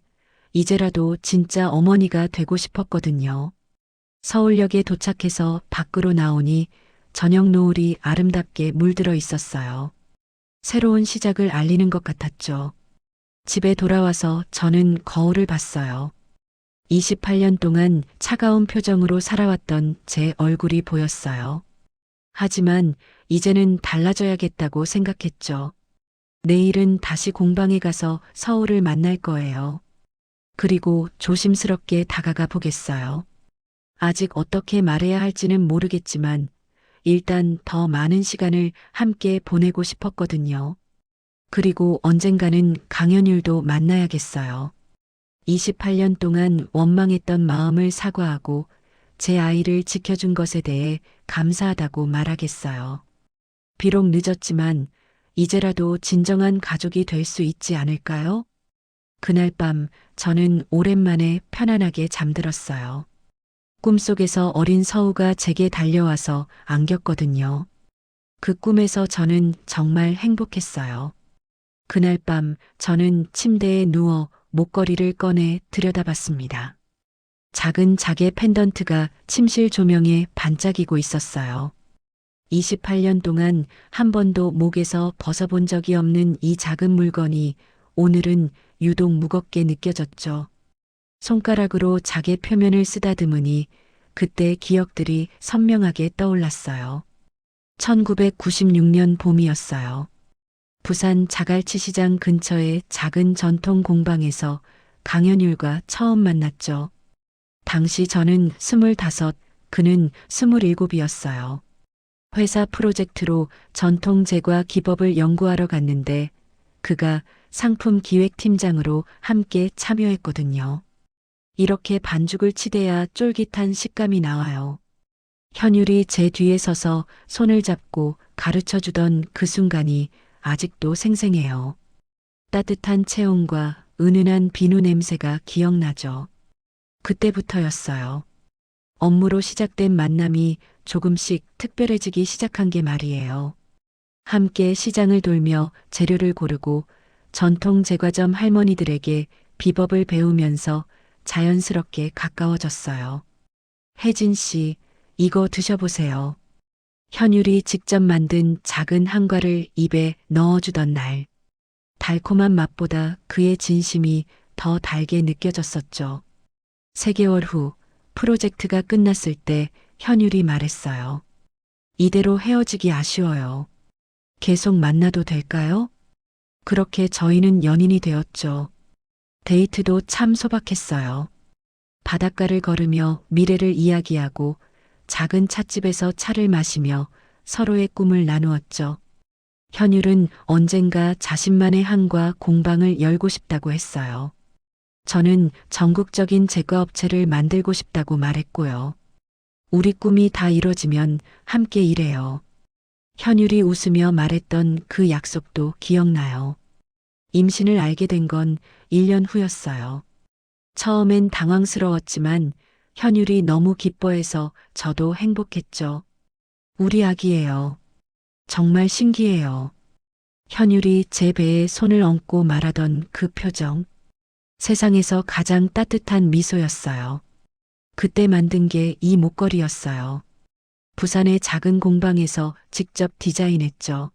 이제라도 진짜 어머니가 되고 싶었거든요. 서울역에 도착해서 밖으로 나오니 저녁 노을이 아름답게 물들어 있었어요. 새로운 시작을 알리는 것 같았죠. 집에 돌아와서 저는 거울을 봤어요. 28년 동안 차가운 표정으로 살아왔던 제 얼굴이 보였어요. 하지만 이제는 달라져야겠다고 생각했죠. 내일은 다시 공방에 가서 서울을 만날 거예요. 그리고 조심스럽게 다가가 보겠어요. 아직 어떻게 말해야 할지는 모르겠지만 일단 더 많은 시간을 함께 보내고 싶었거든요. 그리고 언젠가는 강연율도 만나야겠어요. 28년 동안 원망했던 마음을 사과하고 제 아이를 지켜준 것에 대해 감사하다고 말하겠어요. 비록 늦었지만 이제라도 진정한 가족이 될 수 있지 않을까요? 그날 밤 저는 오랜만에 편안하게 잠들었어요. 꿈속에서 어린 서우가 제게 달려와서 안겼거든요. 그 꿈에서 저는 정말 행복했어요. 그날 밤 저는 침대에 누워 목걸이를 꺼내 들여다봤습니다. 작은 자개 펜던트가 침실 조명에 반짝이고 있었어요. 28년 동안 한 번도 목에서 벗어본 적이 없는 이 작은 물건이 오늘은 유독 무겁게 느껴졌죠. 손가락으로 자개 표면을 쓰다듬으니 그때 기억들이 선명하게 떠올랐어요. 1996년 봄이었어요. 부산 자갈치 시장 근처의 작은 전통 공방에서 강현율과 처음 만났죠. 당시 저는 25, 그는 27이었어요. 회사 프로젝트로 전통 제과 기법을 연구하러 갔는데 그가 상품 기획팀장으로 함께 참여했거든요. 이렇게 반죽을 치대야 쫄깃한 식감이 나와요. 현율이 제 뒤에 서서 손을 잡고 가르쳐 주던 그 순간이 아직도 생생해요. 따뜻한 체온과 은은한 비누 냄새가 기억나죠. 그때부터였어요. 업무로 시작된 만남이 조금씩 특별해지기 시작한 게 말이에요. 함께 시장을 돌며 재료를 고르고 전통 제과점 할머니들에게 비법을 배우면서 자연스럽게 가까워졌어요. 혜진 씨, 이거 드셔보세요. 현율이 직접 만든 작은 한과를 입에 넣어주던 날. 달콤한 맛보다 그의 진심이 더 달게 느껴졌었죠. 3개월 후 프로젝트가 끝났을 때 현율이 말했어요. 이대로 헤어지기 아쉬워요. 계속 만나도 될까요? 그렇게 저희는 연인이 되었죠. 데이트도 참 소박했어요. 바닷가를 걸으며 미래를 이야기하고 작은 찻집에서 차를 마시며 서로의 꿈을 나누었죠. 현율은 언젠가 자신만의 한과 공방을 열고 싶다고 했어요. 저는 전국적인 제과업체를 만들고 싶다고 말했고요. 우리 꿈이 다 이뤄지면 함께 일해요. 현율이 웃으며 말했던 그 약속도 기억나요. 임신을 알게 된 건 1년 후였어요. 처음엔 당황스러웠지만 현율이 너무 기뻐해서 저도 행복했죠. 우리 아기예요. 정말 신기해요. 현율이 제 배에 손을 얹고 말하던 그 표정. 세상에서 가장 따뜻한 미소였어요. 그때 만든 게 이 목걸이였어요. 부산의 작은 공방에서 직접 디자인했죠.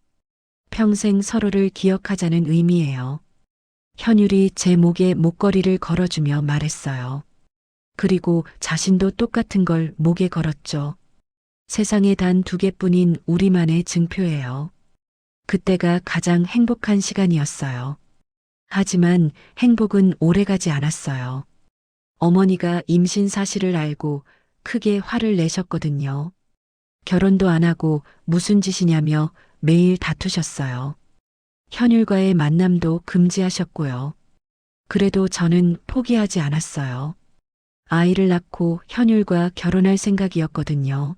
평생 서로를 기억하자는 의미예요. 현율이 제 목에 목걸이를 걸어주며 말했어요. 그리고 자신도 똑같은 걸 목에 걸었죠. 세상에 단 2개뿐인 우리만의 증표예요. 그때가 가장 행복한 시간이었어요. 하지만 행복은 오래가지 않았어요. 어머니가 임신 사실을 알고 크게 화를 내셨거든요. 결혼도 안 하고 무슨 짓이냐며 매일 다투셨어요. 현율과의 만남도 금지하셨고요. 그래도 저는 포기하지 않았어요. 아이를 낳고 현율과 결혼할 생각이었거든요.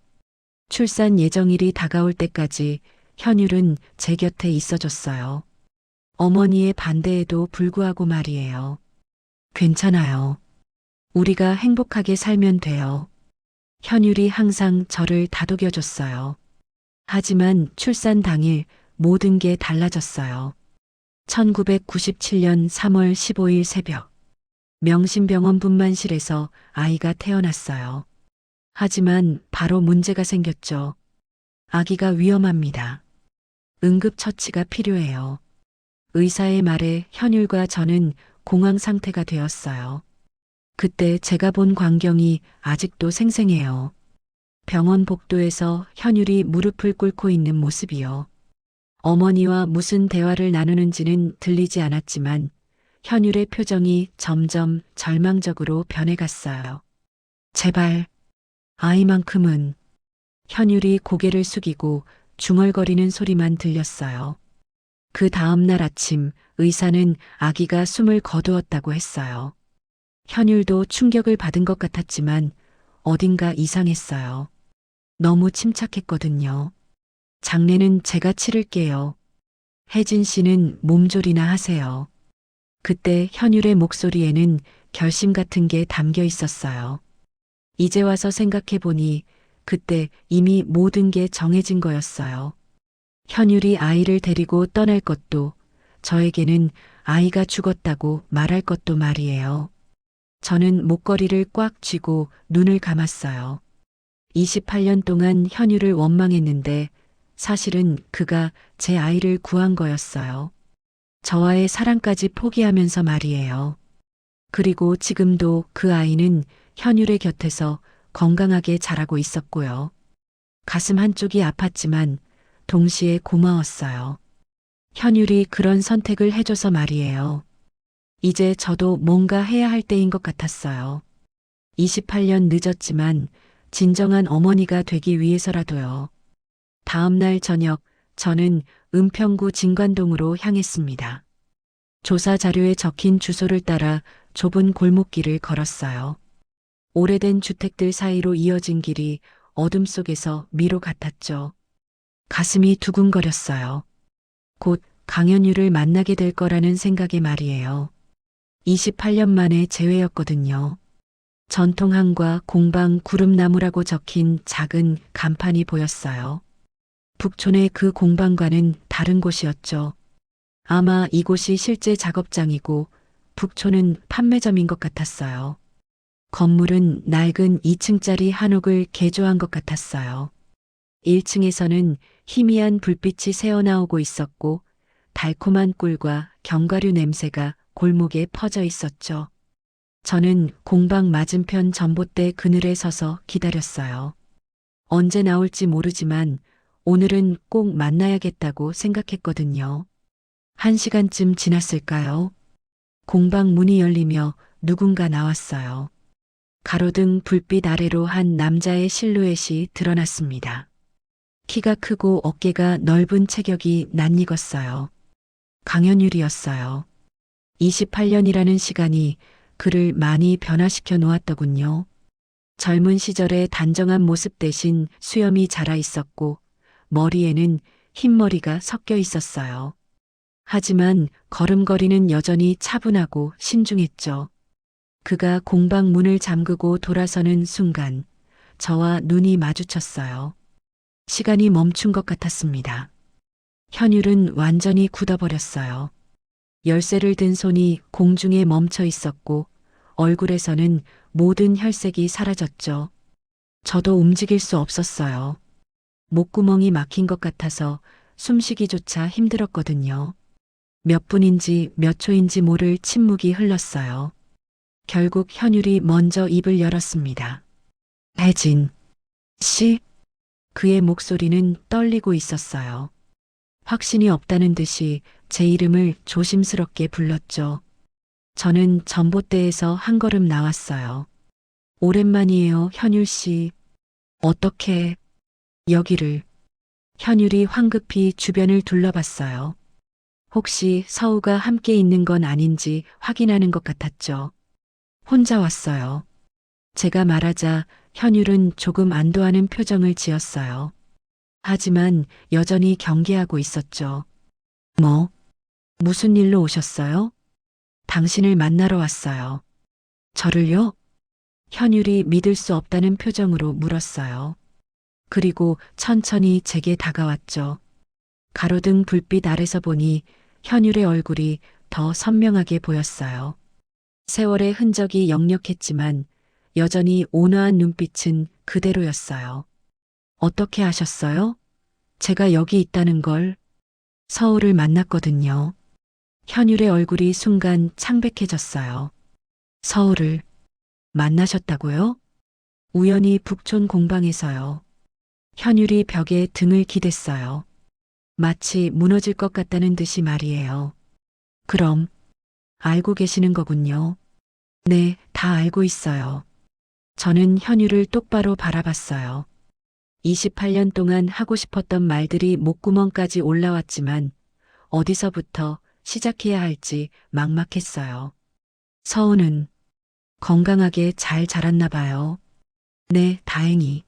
출산 예정일이 다가올 때까지 현율은 제 곁에 있어줬어요. 어머니의 반대에도 불구하고 말이에요. 괜찮아요. 우리가 행복하게 살면 돼요. 현율이 항상 저를 다독여줬어요. 하지만 출산 당일 모든 게 달라졌어요. 1997년 3월 15일 새벽. 명신병원 분만실에서 아이가 태어났어요. 하지만 바로 문제가 생겼죠. 아기가 위험합니다. 응급처치가 필요해요. 의사의 말에 현율과 저는 공황 상태가 되었어요. 그때 제가 본 광경이 아직도 생생해요. 병원 복도에서 현율이 무릎을 꿇고 있는 모습이요. 어머니와 무슨 대화를 나누는지는 들리지 않았지만 현율의 표정이 점점 절망적으로 변해갔어요. 제발, 아이만큼은. 현율이 고개를 숙이고 중얼거리는 소리만 들렸어요. 그 다음날 아침 의사는 아기가 숨을 거두었다고 했어요. 현율도 충격을 받은 것 같았지만 어딘가 이상했어요. 너무 침착했거든요. 장례는 제가 치를게요. 혜진 씨는 몸조리나 하세요. 그때 현율의 목소리에는 결심 같은 게 담겨 있었어요. 이제 와서 생각해 보니 그때 이미 모든 게 정해진 거였어요. 현율이 아이를 데리고 떠날 것도, 저에게는 아이가 죽었다고 말할 것도 말이에요. 저는 목걸이를 꽉 쥐고 눈을 감았어요. 28년 동안 현율을 원망했는데 사실은 그가 제 아이를 구한 거였어요. 저와의 사랑까지 포기하면서 말이에요. 그리고 지금도 그 아이는 현율의 곁에서 건강하게 자라고 있었고요. 가슴 한쪽이 아팠지만 동시에 고마웠어요. 현율이 그런 선택을 해줘서 말이에요. 이제 저도 뭔가 해야 할 때인 것 같았어요. 28년 늦었지만 진정한 어머니가 되기 위해서라도요. 다음 날 저녁 저는 은평구 진관동으로 향했습니다. 조사 자료에 적힌 주소를 따라 좁은 골목길을 걸었어요. 오래된 주택들 사이로 이어진 길이 어둠 속에서 미로 같았죠. 가슴이 두근거렸어요. 곧 강현유를 만나게 될 거라는 생각에 말이에요. 28년 만에 재회였거든요. 전통항과 공방 구름나무라고 적힌 작은 간판이 보였어요. 북촌의 그 공방과는 다른 곳이었죠. 아마 이곳이 실제 작업장이고 북촌은 판매점인 것 같았어요. 건물은 낡은 2층짜리 한옥을 개조한 것 같았어요. 1층에서는 희미한 불빛이 새어나오고 있었고 달콤한 꿀과 견과류 냄새가 골목에 퍼져 있었죠. 저는 공방 맞은편 전봇대 그늘에 서서 기다렸어요. 언제 나올지 모르지만 오늘은 꼭 만나야겠다고 생각했거든요. 1시간쯤 지났을까요? 공방 문이 열리며 누군가 나왔어요. 가로등 불빛 아래로 한 남자의 실루엣이 드러났습니다. 키가 크고 어깨가 넓은 체격이 낯익었어요. 강현율이었어요. 28년이라는 시간이 그를 많이 변화시켜 놓았더군요. 젊은 시절의 단정한 모습 대신 수염이 자라 있었고 머리에는 흰머리가 섞여 있었어요. 하지만 걸음걸이는 여전히 차분하고 신중했죠. 그가 공방 문을 잠그고 돌아서는 순간 저와 눈이 마주쳤어요. 시간이 멈춘 것 같았습니다. 현율은 완전히 굳어버렸어요. 열쇠를 든 손이 공중에 멈춰 있었고 얼굴에서는 모든 혈색이 사라졌죠. 저도 움직일 수 없었어요. 목구멍이 막힌 것 같아서 숨쉬기조차 힘들었거든요. 몇 분인지 몇 초인지 모를 침묵이 흘렀어요. 결국 현율이 먼저 입을 열었습니다. 혜진 씨? 그의 목소리는 떨리고 있었어요. 확신이 없다는 듯이 제 이름을 조심스럽게 불렀죠. 저는 전봇대에서 한 걸음 나왔어요. 오랜만이에요, 현율 씨. 어떻게 여기를? 현율이 황급히 주변을 둘러봤어요. 혹시 서우가 함께 있는 건 아닌지 확인하는 것 같았죠. 혼자 왔어요. 제가 말하자 현율은 조금 안도하는 표정을 지었어요. 하지만 여전히 경계하고 있었죠. 뭐? 무슨 일로 오셨어요? 당신을 만나러 왔어요. 저를요? 현율이 믿을 수 없다는 표정으로 물었어요. 그리고 천천히 제게 다가왔죠. 가로등 불빛 아래서 보니 현율의 얼굴이 더 선명하게 보였어요. 세월의 흔적이 역력했지만 여전히 온화한 눈빛은 그대로였어요. 어떻게 아셨어요? 제가 여기 있다는 걸. 서울을 만났거든요. 현율의 얼굴이 순간 창백해졌어요. 서울을. 만나셨다고요? 우연히 북촌 공방에서요. 현율이 벽에 등을 기댔어요. 마치 무너질 것 같다는 듯이 말이에요. 그럼 알고 계시는 거군요. 네, 다 알고 있어요. 저는 현유를 똑바로 바라봤어요. 28년 동안 하고 싶었던 말들이 목구멍까지 올라왔지만 어디서부터 시작해야 할지 막막했어요. 서우는 건강하게 잘 자랐나 봐요. 네, 다행히.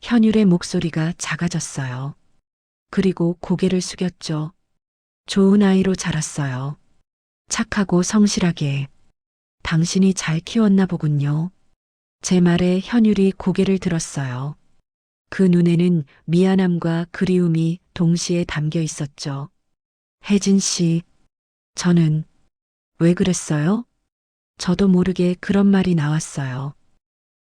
현율의 목소리가 작아졌어요. 그리고 고개를 숙였죠. 좋은 아이로 자랐어요. 착하고 성실하게. 당신이 잘 키웠나 보군요. 제 말에 현율이 고개를 들었어요. 그 눈에는 미안함과 그리움이 동시에 담겨 있었죠. 혜진 씨, 저는 왜 그랬어요? 저도 모르게 그런 말이 나왔어요.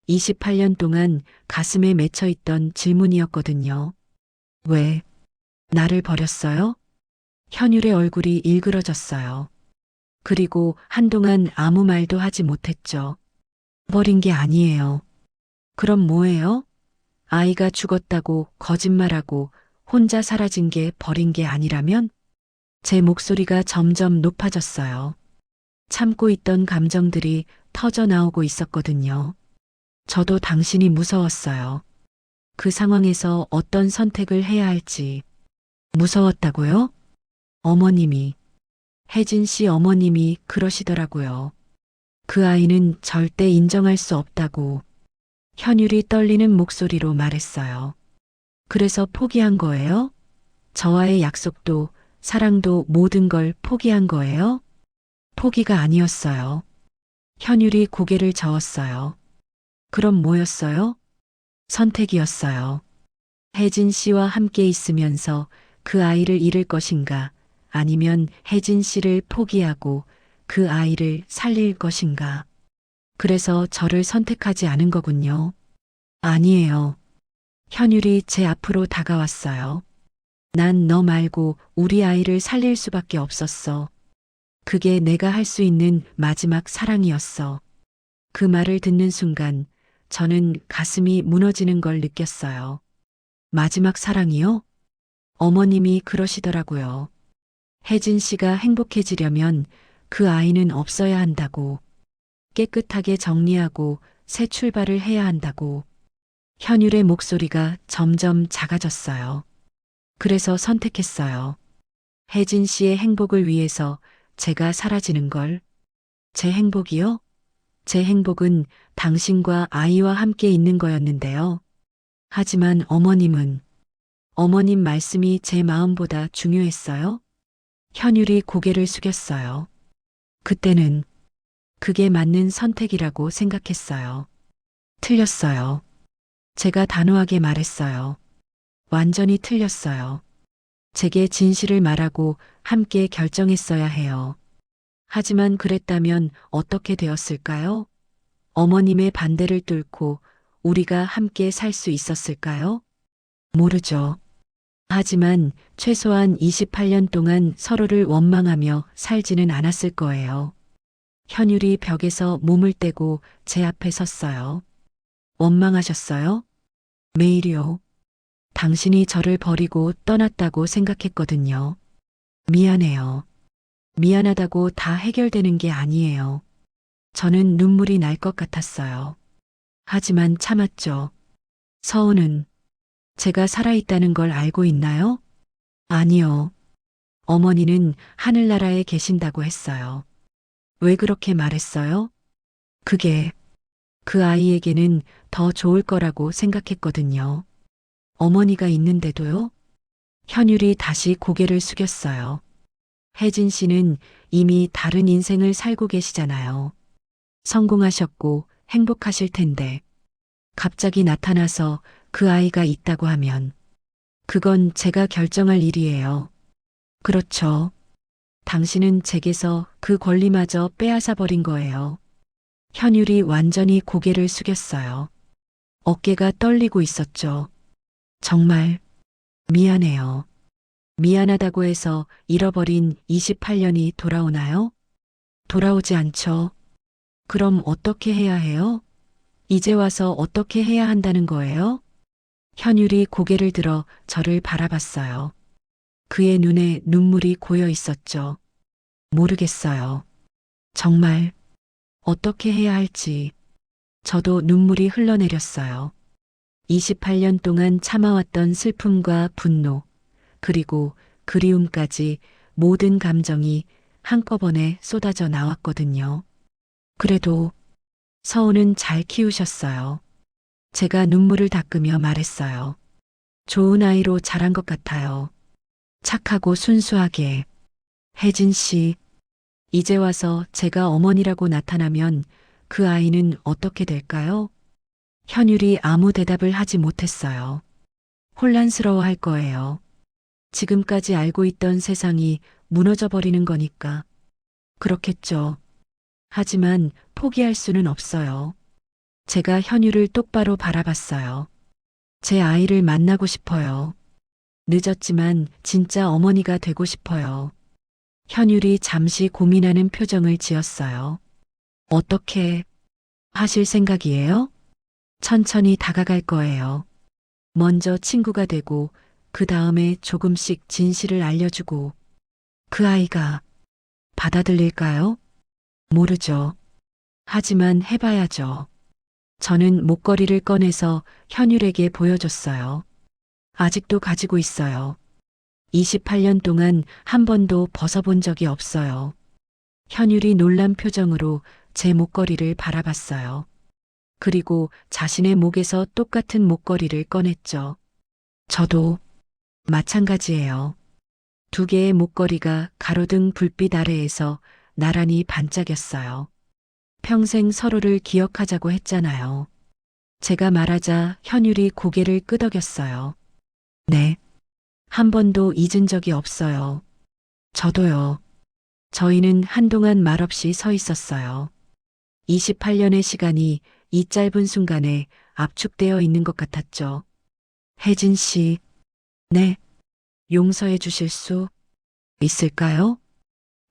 28년 동안 가슴에 맺혀 있던 질문이었거든요. 왜 나를 버렸어요? 현율의 얼굴이 일그러졌어요. 그리고 한동안 아무 말도 하지 못했죠. 버린 게 아니에요. 그럼 뭐예요? 아이가 죽었다고 거짓말하고 혼자 사라진 게 버린 게 아니라면? 제 목소리가 점점 높아졌어요. 참고 있던 감정들이 터져 나오고 있었거든요. 저도 당신이 무서웠어요. 그 상황에서 어떤 선택을 해야 할지. 무서웠다고요? 어머님이, 혜진 씨 어머님이 그러시더라고요. 그 아이는 절대 인정할 수 없다고 현율이 떨리는 목소리로 말했어요. 그래서 포기한 거예요? 저와의 약속도 사랑도 모든 걸 포기한 거예요? 포기가 아니었어요. 현율이 고개를 저었어요. 그럼 뭐였어요? 선택이었어요. 혜진 씨와 함께 있으면서 그 아이를 잃을 것인가, 아니면 혜진 씨를 포기하고 그 아이를 살릴 것인가. 그래서 저를 선택하지 않은 거군요. 아니에요. 현율이 제 앞으로 다가왔어요. 난 너 말고 우리 아이를 살릴 수밖에 없었어. 그게 내가 할 수 있는 마지막 사랑이었어. 그 말을 듣는 순간 저는 가슴이 무너지는 걸 느꼈어요. 마지막 사랑이요? 어머님이 그러시더라고요. 혜진 씨가 행복해지려면 그 아이는 없어야 한다고. 깨끗하게 정리하고 새 출발을 해야 한다고. 현율의 목소리가 점점 작아졌어요. 그래서 선택했어요. 혜진 씨의 행복을 위해서 제가 사라지는 걸. 제 행복이요? 제 행복은 당신과 아이와 함께 있는 거였는데요. 하지만 어머님 말씀이 제 마음보다 중요했어요? 현율이 고개를 숙였어요. 그때는 그게 맞는 선택이라고 생각했어요. 틀렸어요. 제가 단호하게 말했어요. 완전히 틀렸어요. 제게 진실을 말하고 함께 결정했어야 해요. 하지만 그랬다면 어떻게 되었을까요? 어머님의 반대를 뚫고 우리가 함께 살 수 있었을까요? 모르죠. 하지만 최소한 28년 동안 서로를 원망하며 살지는 않았을 거예요. 현율이 벽에서 몸을 떼고 제 앞에 섰어요. 원망하셨어요? 매일이요. 당신이 저를 버리고 떠났다고 생각했거든요. 미안해요. 미안하다고 다 해결되는 게 아니에요. 저는 눈물이 날 것 같았어요. 하지만 참았죠. 서우는 제가 살아있다는 걸 알고 있나요? 아니요. 어머니는 하늘나라에 계신다고 했어요. 왜 그렇게 말했어요? 그게 그 아이에게는 더 좋을 거라고 생각했거든요. 어머니가 있는데도요? 현율이 다시 고개를 숙였어요. 혜진 씨는 이미 다른 인생을 살고 계시잖아요. 성공하셨고 행복하실 텐데 갑자기 나타나서 그 아이가 있다고 하면 그건 제가 결정할 일이에요. 그렇죠. 당신은 제게서 그 권리마저 빼앗아 버린 거예요. 현율이 완전히 고개를 숙였어요. 어깨가 떨리고 있었죠. 정말 미안해요. 미안하다고 해서 잃어버린 28년이 돌아오나요? 돌아오지 않죠. 그럼 어떻게 해야 해요? 이제 와서 어떻게 해야 한다는 거예요? 현율이 고개를 들어 저를 바라봤어요. 그의 눈에 눈물이 고여 있었죠. 모르겠어요. 정말 어떻게 해야 할지. 저도 눈물이 흘러내렸어요. 28년 동안 참아왔던 슬픔과 분노, 그리고 그리움까지 모든 감정이 한꺼번에 쏟아져 나왔거든요. 그래도 서우는 잘 키우셨어요. 제가 눈물을 닦으며 말했어요. 좋은 아이로 자란 것 같아요. 착하고 순수하게. 혜진 씨, 이제 와서 제가 어머니라고 나타나면 그 아이는 어떻게 될까요? 현율이 아무 대답을 하지 못했어요. 혼란스러워 할 거예요. 지금까지 알고 있던 세상이 무너져 버리는 거니까. 그렇겠죠. 하지만 포기할 수는 없어요. 제가 현율을 똑바로 바라봤어요. 제 아이를 만나고 싶어요. 늦었지만 진짜 어머니가 되고 싶어요. 현율이 잠시 고민하는 표정을 지었어요. 어떻게 하실 생각이에요? 천천히 다가갈 거예요. 먼저 친구가 되고 그 다음에 조금씩 진실을 알려주고 그 아이가 받아들일까요? 모르죠. 하지만 해봐야죠. 저는 목걸이를 꺼내서 현율에게 보여줬어요. 아직도 가지고 있어요. 28년 동안 한 번도 벗어본 적이 없어요. 현율이 놀란 표정으로 제 목걸이를 바라봤어요. 그리고 자신의 목에서 똑같은 목걸이를 꺼냈죠. 저도 마찬가지예요. 두 개의 목걸이가 가로등 불빛 아래에서 나란히 반짝였어요. 평생 서로를 기억하자고 했잖아요. 제가 말하자 현율이 고개를 끄덕였어요. 네. 한 번도 잊은 적이 없어요. 저도요. 저희는 한동안 말없이 서 있었어요. 28년의 시간이 이 짧은 순간에 압축되어 있는 것 같았죠. 혜진 씨, 네. 용서해 주실 수 있을까요?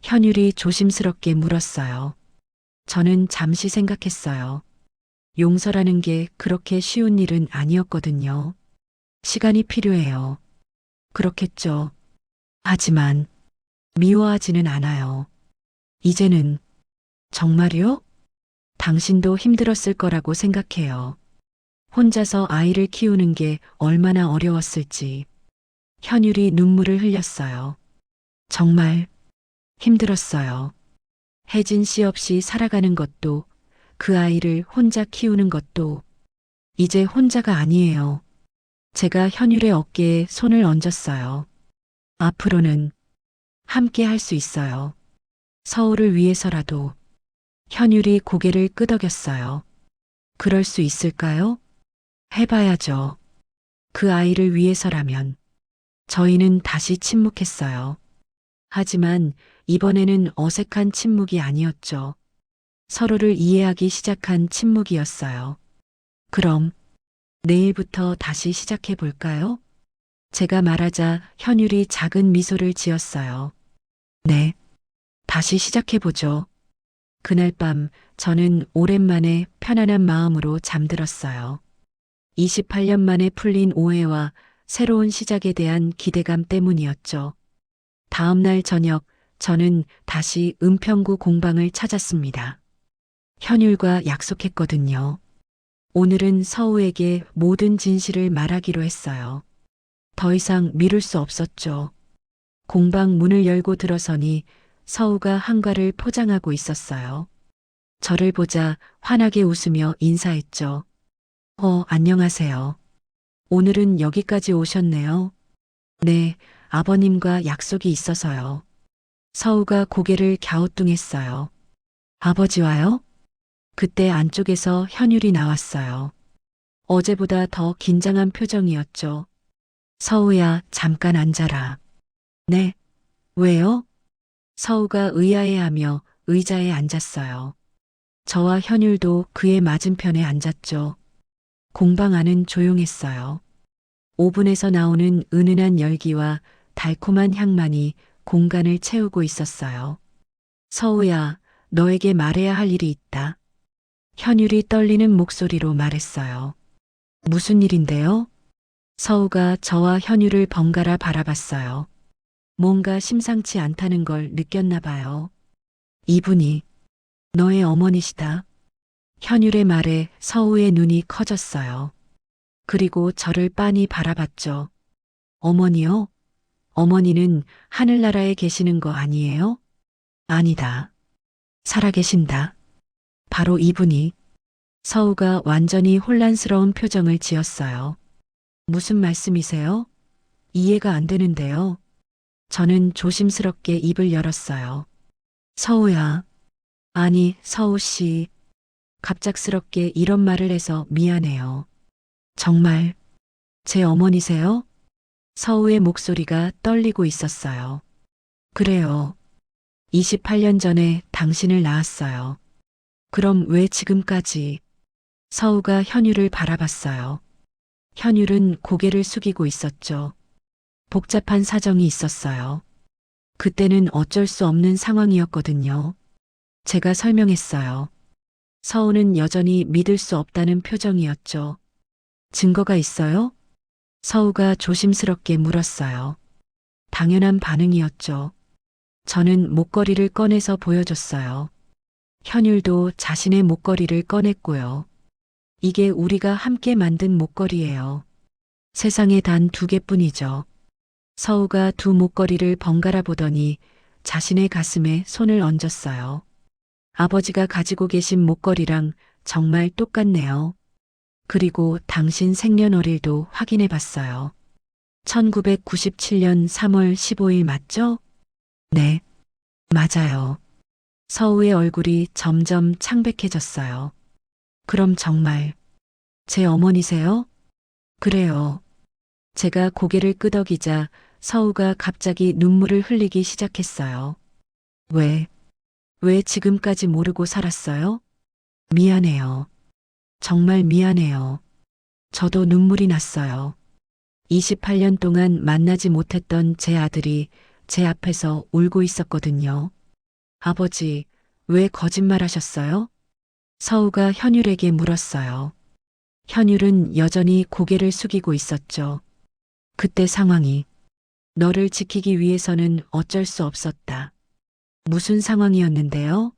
현율이 조심스럽게 물었어요. 저는 잠시 생각했어요. 용서라는 게 그렇게 쉬운 일은 아니었거든요. 시간이 필요해요. 그렇겠죠. 하지만 미워하지는 않아요. 이제는 정말요? 당신도 힘들었을 거라고 생각해요. 혼자서 아이를 키우는 게 얼마나 어려웠을지. 현율이 눈물을 흘렸어요. 정말 힘들었어요. 혜진 씨 없이 살아가는 것도 그 아이를 혼자 키우는 것도 이제 혼자가 아니에요. 제가 현율의 어깨에 손을 얹었어요. 앞으로는 함께 할 수 있어요. 서울을 위해서라도. 현율이 고개를 끄덕였어요. 그럴 수 있을까요? 해봐야죠. 그 아이를 위해서라면. 저희는 다시 침묵했어요. 하지만 이번에는 어색한 침묵이 아니었죠. 서로를 이해하기 시작한 침묵이었어요. 그럼 내일부터 다시 시작해 볼까요? 제가 말하자 현율이 작은 미소를 지었어요. 네, 다시 시작해 보죠. 그날 밤 저는 오랜만에 편안한 마음으로 잠들었어요. 28년 만에 풀린 오해와 새로운 시작에 대한 기대감 때문이었죠. 다음 날 저녁 저는 다시 은평구 공방을 찾았습니다. 현율과 약속했거든요. 오늘은 서우에게 모든 진실을 말하기로 했어요. 더 이상 미룰 수 없었죠. 공방 문을 열고 들어서니 서우가 한과를 포장하고 있었어요. 저를 보자 환하게 웃으며 인사했죠. 안녕하세요. 오늘은 여기까지 오셨네요. 네, 아버님과 약속이 있어서요. 서우가 고개를 갸우뚱했어요. 아버지와요? 그때 안쪽에서 현율이 나왔어요. 어제보다 더 긴장한 표정이었죠. 서우야, 잠깐 앉아라. 네, 왜요? 서우가 의아해하며 의자에 앉았어요. 저와 현율도 그의 맞은편에 앉았죠. 공방 안은 조용했어요. 오븐에서 나오는 은은한 열기와 달콤한 향만이 공간을 채우고 있었어요. 서우야, 너에게 말해야 할 일이 있다. 현율이 떨리는 목소리로 말했어요. 무슨 일인데요? 서우가 저와 현율을 번갈아 바라봤어요. 뭔가 심상치 않다는 걸 느꼈나 봐요. 이분이 너의 어머니시다. 현율의 말에 서우의 눈이 커졌어요. 그리고 저를 빤히 바라봤죠. 어머니요? 어머니는 하늘나라에 계시는 거 아니에요? 아니다. 살아계신다. 바로 이분이. 서우가 완전히 혼란스러운 표정을 지었어요. 무슨 말씀이세요? 이해가 안 되는데요. 저는 조심스럽게 입을 열었어요. 서우야. 아니, 서우 씨. 갑작스럽게 이런 말을 해서 미안해요. 정말 제 어머니세요? 서우의 목소리가 떨리고 있었어요. 그래요. 28년 전에 당신을 낳았어요. 그럼 왜 지금까지? 서우가 현율을 바라봤어요. 현율은 고개를 숙이고 있었죠. 복잡한 사정이 있었어요. 그때는 어쩔 수 없는 상황이었거든요. 제가 설명했어요. 서우는 여전히 믿을 수 없다는 표정이었죠. 증거가 있어요? 서우가 조심스럽게 물었어요. 당연한 반응이었죠. 저는 목걸이를 꺼내서 보여줬어요. 현율도 자신의 목걸이를 꺼냈고요. 이게 우리가 함께 만든 목걸이예요. 세상에 단 2개뿐이죠. 서우가 두 목걸이를 번갈아 보더니 자신의 가슴에 손을 얹었어요. 아버지가 가지고 계신 목걸이랑 정말 똑같네요. 그리고 당신 생년월일도 확인해 봤어요. 1997년 3월 15일 맞죠? 네, 맞아요. 서우의 얼굴이 점점 창백해졌어요. 그럼 정말 제 어머니세요? 그래요. 제가 고개를 끄덕이자 서우가 갑자기 눈물을 흘리기 시작했어요. 왜 지금까지 모르고 살았어요? 미안해요. 정말 미안해요. 저도 눈물이 났어요. 28년 동안 만나지 못했던 제 아들이 제 앞에서 울고 있었거든요. 아버지, 왜 거짓말하셨어요? 서우가 현율에게 물었어요. 현율은 여전히 고개를 숙이고 있었죠. 그때 상황이 너를 지키기 위해서는 어쩔 수 없었다. 무슨 상황이었는데요?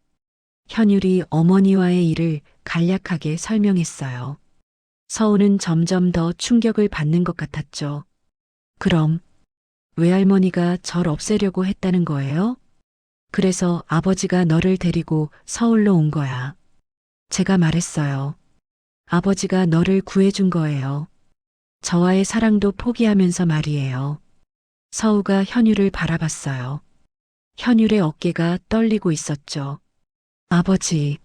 현율이 어머니와의 일을 간략하게 설명했어요. 서우는 점점 더 충격을 받는 것 같았죠. 그럼 외할머니가 절 없애려고 했다는 거예요? 그래서 아버지가 너를 데리고 서울로 온 거야. 제가 말했어요. 아버지가 너를 구해준 거예요. 저와의 사랑도 포기하면서 말이에요. 서우가 현율을 바라봤어요. 현율의 어깨가 떨리고 있었죠. 아버지.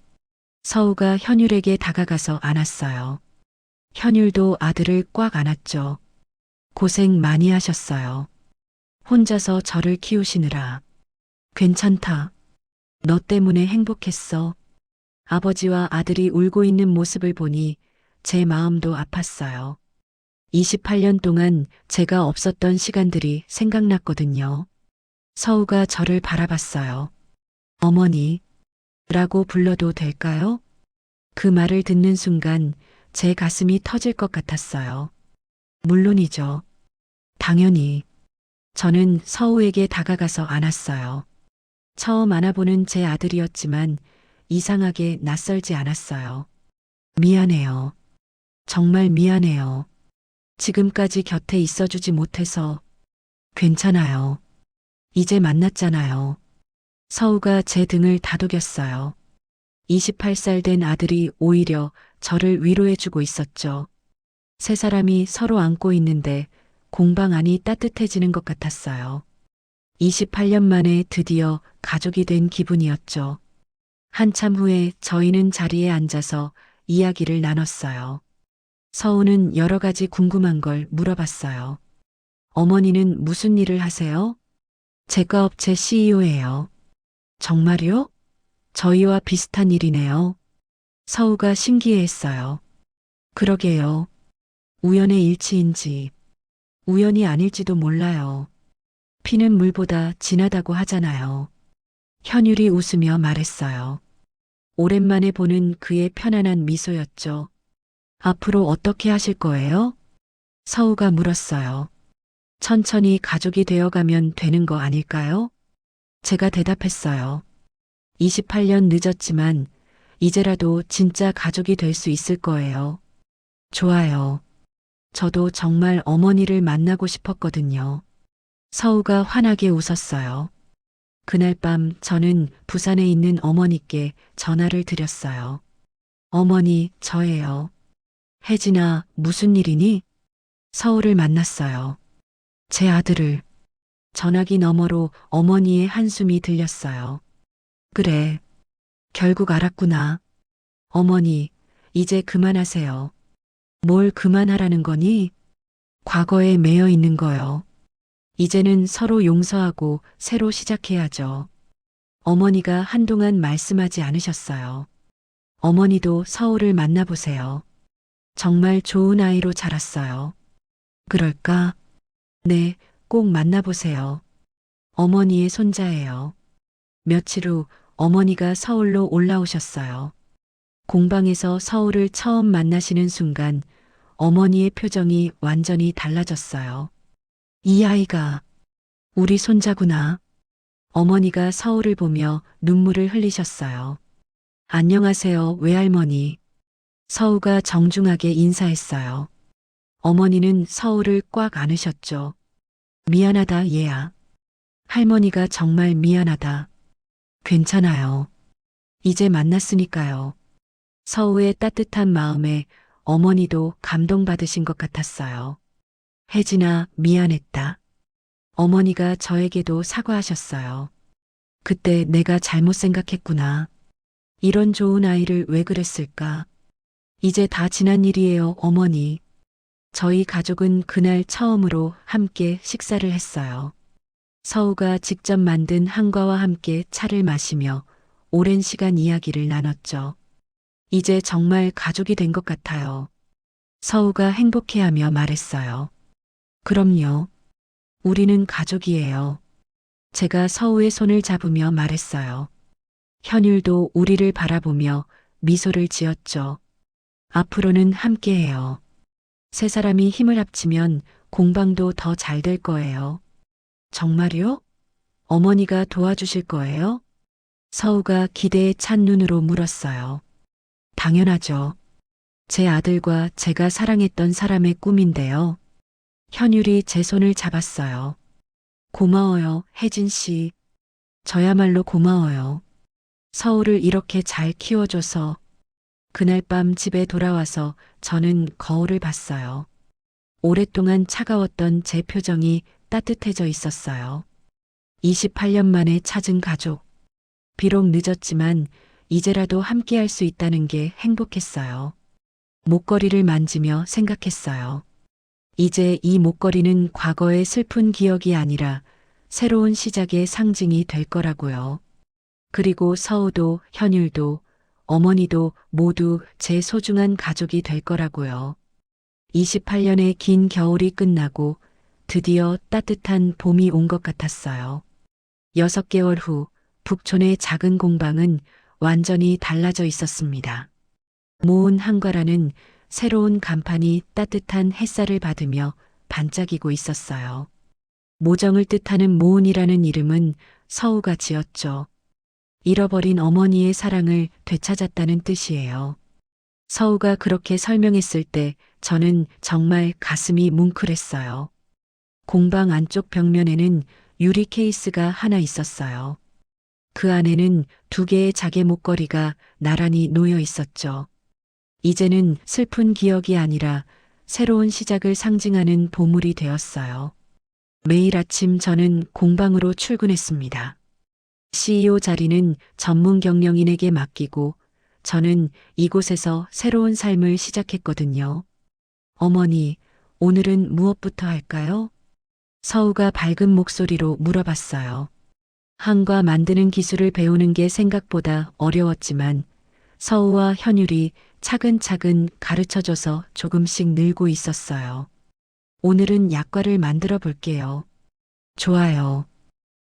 서우가 현율에게 다가가서 안았어요. 현율도 아들을 꽉 안았죠. 고생 많이 하셨어요. 혼자서 저를 키우시느라. 괜찮다. 너 때문에 행복했어. 아버지와 아들이 울고 있는 모습을 보니 제 마음도 아팠어요. 28년 동안 제가 없었던 시간들이 생각났거든요. 서우가 저를 바라봤어요. 어머니, 라고 불러도 될까요? 그 말을 듣는 순간 제 가슴이 터질 것 같았어요. 물론이죠. 당연히. 저는 서우에게 다가가서 안았어요. 처음 안아보는 제 아들이었지만 이상하게 낯설지 않았어요. 미안해요. 정말 미안해요. 지금까지 곁에 있어주지 못해서. 괜찮아요. 이제 만났잖아요. 서우가 제 등을 다독였어요. 28살 된 아들이 오히려 저를 위로해주고 있었죠. 세 사람이 서로 안고 있는데 공방 안이 따뜻해지는 것 같았어요. 28년 만에 드디어 가족이 된 기분이었죠. 한참 후에 저희는 자리에 앉아서 이야기를 나눴어요. 서우는 여러 가지 궁금한 걸 물어봤어요. 어머니는 무슨 일을 하세요? 제과 업체 CEO예요. 정말요? 저희와 비슷한 일이네요. 서우가 신기해했어요. 그러게요. 우연의 일치인지, 우연이 아닐지도 몰라요. 피는 물보다 진하다고 하잖아요. 현율이 웃으며 말했어요. 오랜만에 보는 그의 편안한 미소였죠. 앞으로 어떻게 하실 거예요? 서우가 물었어요. 천천히 가족이 되어가면 되는 거 아닐까요? 제가 대답했어요. 28년 늦었지만 이제라도 진짜 가족이 될 수 있을 거예요. 좋아요. 저도 정말 어머니를 만나고 싶었거든요. 서우가 환하게 웃었어요. 그날 밤 저는 부산에 있는 어머니께 전화를 드렸어요. 어머니, 저예요. 혜진아, 무슨 일이니? 서우를 만났어요. 제 아들을. 전화기 너머로 어머니의 한숨이 들렸어요. 그래. 결국 알았구나. 어머니, 이제 그만하세요. 뭘 그만하라는 거니? 과거에 매여 있는 거요. 이제는 서로 용서하고 새로 시작해야죠. 어머니가 한동안 말씀하지 않으셨어요. 어머니도 서울을 만나보세요. 정말 좋은 아이로 자랐어요. 그럴까? 네, 꼭 만나보세요. 어머니의 손자예요. 며칠 후 어머니가 서울로 올라오셨어요. 공방에서 서울을 처음 만나시는 순간 어머니의 표정이 완전히 달라졌어요. 이 아이가 우리 손자구나. 어머니가 서울을 보며 눈물을 흘리셨어요. 안녕하세요, 외할머니. 서우가 정중하게 인사했어요. 어머니는 서우를 꽉 안으셨죠. 미안하다, 얘야. 할머니가 정말 미안하다. 괜찮아요. 이제 만났으니까요. 서우의 따뜻한 마음에 어머니도 감동받으신 것 같았어요. 혜진아, 미안했다. 어머니가 저에게도 사과하셨어요. 그때 내가 잘못 생각했구나. 이런 좋은 아이를 왜 그랬을까? 이제 다 지난 일이에요, 어머니. 저희 가족은 그날 처음으로 함께 식사를 했어요. 서우가 직접 만든 한과와 함께 차를 마시며 오랜 시간 이야기를 나눴죠. 이제 정말 가족이 된 것 같아요. 서우가 행복해하며 말했어요. 그럼요. 우리는 가족이에요. 제가 서우의 손을 잡으며 말했어요. 현율도 우리를 바라보며 미소를 지었죠. 앞으로는 함께해요. 세 사람이 힘을 합치면 공방도 더 잘 될 거예요. 정말요? 어머니가 도와주실 거예요? 서우가 기대에 찬 눈으로 물었어요. 당연하죠. 제 아들과 제가 사랑했던 사람의 꿈인데요. 현율이 제 손을 잡았어요. 고마워요, 혜진 씨. 저야말로 고마워요. 서우를 이렇게 잘 키워줘서. 그날 밤 집에 돌아와서 저는 거울을 봤어요. 오랫동안 차가웠던 제 표정이 따뜻해져 있었어요. 28년 만에 찾은 가족. 비록 늦었지만 이제라도 함께할 수 있다는 게 행복했어요. 목걸이를 만지며 생각했어요. 이제 이 목걸이는 과거의 슬픈 기억이 아니라 새로운 시작의 상징이 될 거라고요. 그리고 서우도 현율도 어머니도 모두 제 소중한 가족이 될 거라고요. 28년의 긴 겨울이 끝나고 드디어 따뜻한 봄이 온 것 같았어요. 6개월 후 북촌의 작은 공방은 완전히 달라져 있었습니다. 모은 한과라는 새로운 간판이 따뜻한 햇살을 받으며 반짝이고 있었어요. 모정을 뜻하는 모은이라는 이름은 서우가 지었죠. 잃어버린 어머니의 사랑을 되찾았다는 뜻이에요. 서우가 그렇게 설명했을 때 저는 정말 가슴이 뭉클했어요. 공방 안쪽 벽면에는 유리 케이스가 하나 있었어요. 그 안에는 2개의 자개 목걸이가 나란히 놓여 있었죠. 이제는 슬픈 기억이 아니라 새로운 시작을 상징하는 보물이 되었어요. 매일 아침 저는 공방으로 출근했습니다. CEO 자리는 전문 경영인에게 맡기고 저는 이곳에서 새로운 삶을 시작했거든요. 어머니, 오늘은 무엇부터 할까요? 서우가 밝은 목소리로 물어봤어요. 한과 만드는 기술을 배우는 게 생각보다 어려웠지만 서우와 현율이 차근차근 가르쳐줘서 조금씩 늘고 있었어요. 오늘은 약과를 만들어 볼게요. 좋아요.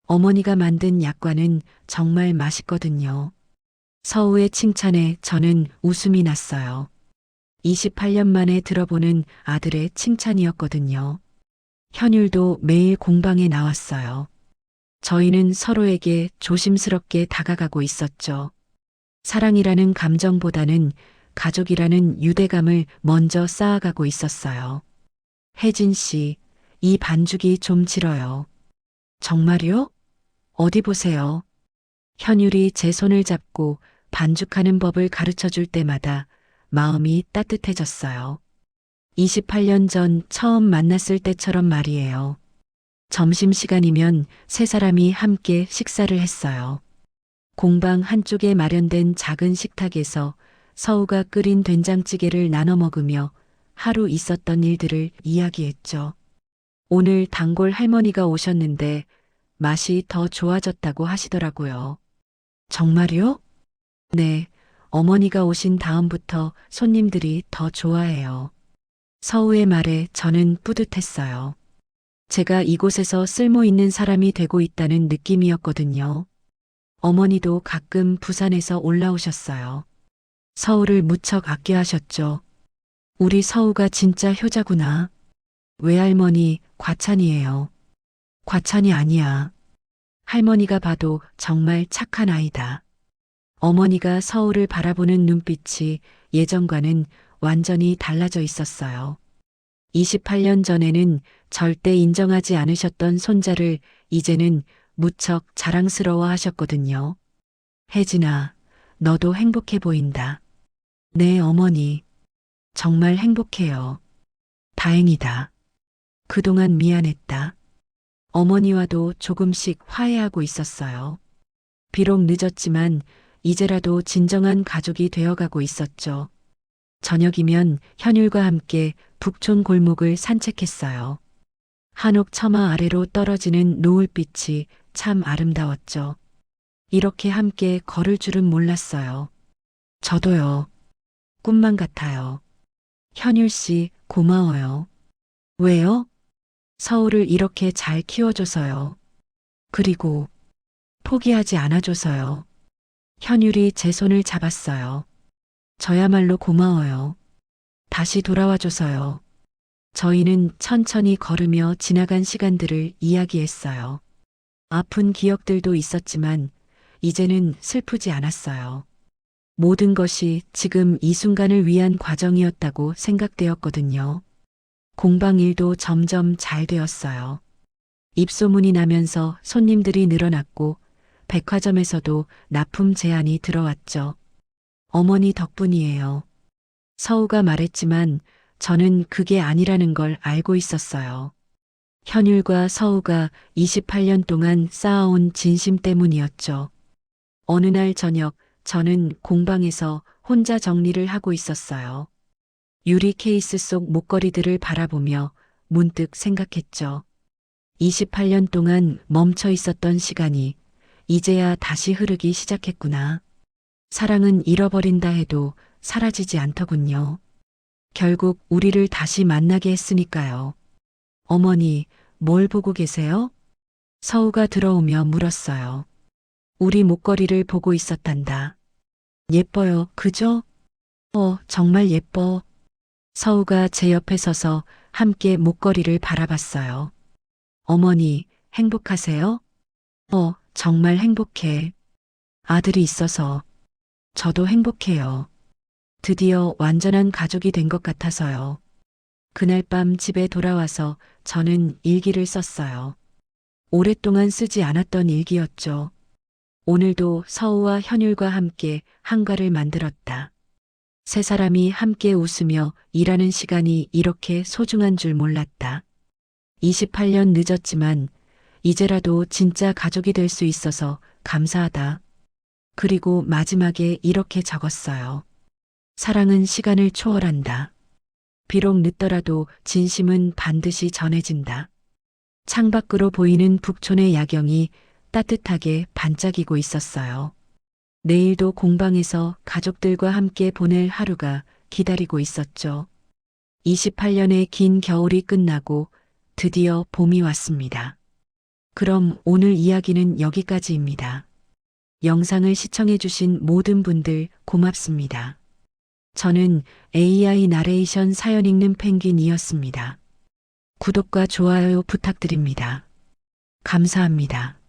어머니가 만든 약과는 정말 맛있거든요. 서우의 칭찬에 저는 웃음이 났어요. 28년 만에 들어보는 아들의 칭찬이었거든요. 현율도 매일 공방에 나왔어요. 저희는 서로에게 조심스럽게 다가가고 있었죠. 사랑이라는 감정보다는 가족이라는 유대감을 먼저 쌓아가고 있었어요. 혜진 씨, 이 반죽이 좀 질어요. 정말요? 어디 보세요. 현율이 제 손을 잡고 반죽하는 법을 가르쳐 줄 때마다 마음이 따뜻해졌어요. 28년 전 처음 만났을 때처럼 말이에요. 점심시간이면 세 사람이 함께 식사를 했어요. 공방 한쪽에 마련된 작은 식탁에서 서우가 끓인 된장찌개를 나눠 먹으며 하루 있었던 일들을 이야기했죠. 오늘 단골 할머니가 오셨는데 맛이 더 좋아졌다고 하시더라고요. 정말요? 네, 어머니가 오신 다음부터 손님들이 더 좋아해요. 서우의 말에 저는 뿌듯했어요. 제가 이곳에서 쓸모 있는 사람이 되고 있다는 느낌이었거든요. 어머니도 가끔 부산에서 올라오셨어요. 서우를 무척 아껴 하셨죠. 우리 서우가 진짜 효자구나. 외할머니 과찬이에요. 과찬이 아니야. 할머니가 봐도 정말 착한 아이다. 어머니가 서우를 바라보는 눈빛이 예전과는 완전히 달라져 있었어요. 28년 전에는 절대 인정하지 않으셨던 손자를 이제는 무척 자랑스러워 하셨거든요. 혜진아, 너도 행복해 보인다. 네, 어머니. 정말 행복해요. 다행이다. 그동안 미안했다. 어머니와도 조금씩 화해하고 있었어요. 비록 늦었지만 이제라도 진정한 가족이 되어가고 있었죠. 저녁이면 현율과 함께 북촌 골목을 산책했어요. 한옥 처마 아래로 떨어지는 노을빛이 참 아름다웠죠. 이렇게 함께 걸을 줄은 몰랐어요. 저도요. 꿈만 같아요. 현율 씨, 고마워요. 왜요? 서울을 이렇게 잘 키워줘서요. 그리고 포기하지 않아줘서요. 현율이 제 손을 잡았어요. 저야말로 고마워요. 다시 돌아와줘서요. 저희는 천천히 걸으며 지나간 시간들을 이야기했어요. 아픈 기억들도 있었지만 이제는 슬프지 않았어요. 모든 것이 지금 이 순간을 위한 과정이었다고 생각되었거든요. 공방 일도 점점 잘 되었어요. 입소문이 나면서 손님들이 늘어났고 백화점에서도 납품 제안이 들어왔죠. 어머니 덕분이에요. 서우가 말했지만 저는 그게 아니라는 걸 알고 있었어요. 현율과 서우가 28년 동안 쌓아온 진심 때문이었죠. 어느 날 저녁 저는 공방에서 혼자 정리를 하고 있었어요. 유리 케이스 속 목걸이들을 바라보며 문득 생각했죠. 28년 동안 멈춰 있었던 시간이 이제야 다시 흐르기 시작했구나. 사랑은 잃어버린다 해도 사라지지 않더군요. 결국 우리를 다시 만나게 했으니까요. 어머니, 뭘 보고 계세요? 서우가 들어오며 물었어요. 우리 목걸이를 보고 있었단다. 예뻐요, 그죠? 정말 예뻐. 서우가 제 옆에 서서 함께 목걸이를 바라봤어요. 어머니, 행복하세요? 정말 행복해. 아들이 있어서. 저도 행복해요. 드디어 완전한 가족이 된 것 같아서요. 그날 밤 집에 돌아와서 저는 일기를 썼어요. 오랫동안 쓰지 않았던 일기였죠. 오늘도 서우와 현율과 함께 한가를 만들었다. 세 사람이 함께 웃으며 일하는 시간이 이렇게 소중한 줄 몰랐다. 28년 늦었지만 이제라도 진짜 가족이 될 수 있어서 감사하다. 그리고 마지막에 이렇게 적었어요. 사랑은 시간을 초월한다. 비록 늦더라도 진심은 반드시 전해진다. 창밖으로 보이는 북촌의 야경이 따뜻하게 반짝이고 있었어요. 내일도 공방에서 가족들과 함께 보낼 하루가 기다리고 있었죠. 28년의 긴 겨울이 끝나고 드디어 봄이 왔습니다. 그럼 오늘 이야기는 여기까지입니다. 영상을 시청해주신 모든 분들 고맙습니다. 저는 AI 나레이션 사연 읽는 펭귄이었습니다. 구독과 좋아요 부탁드립니다. 감사합니다.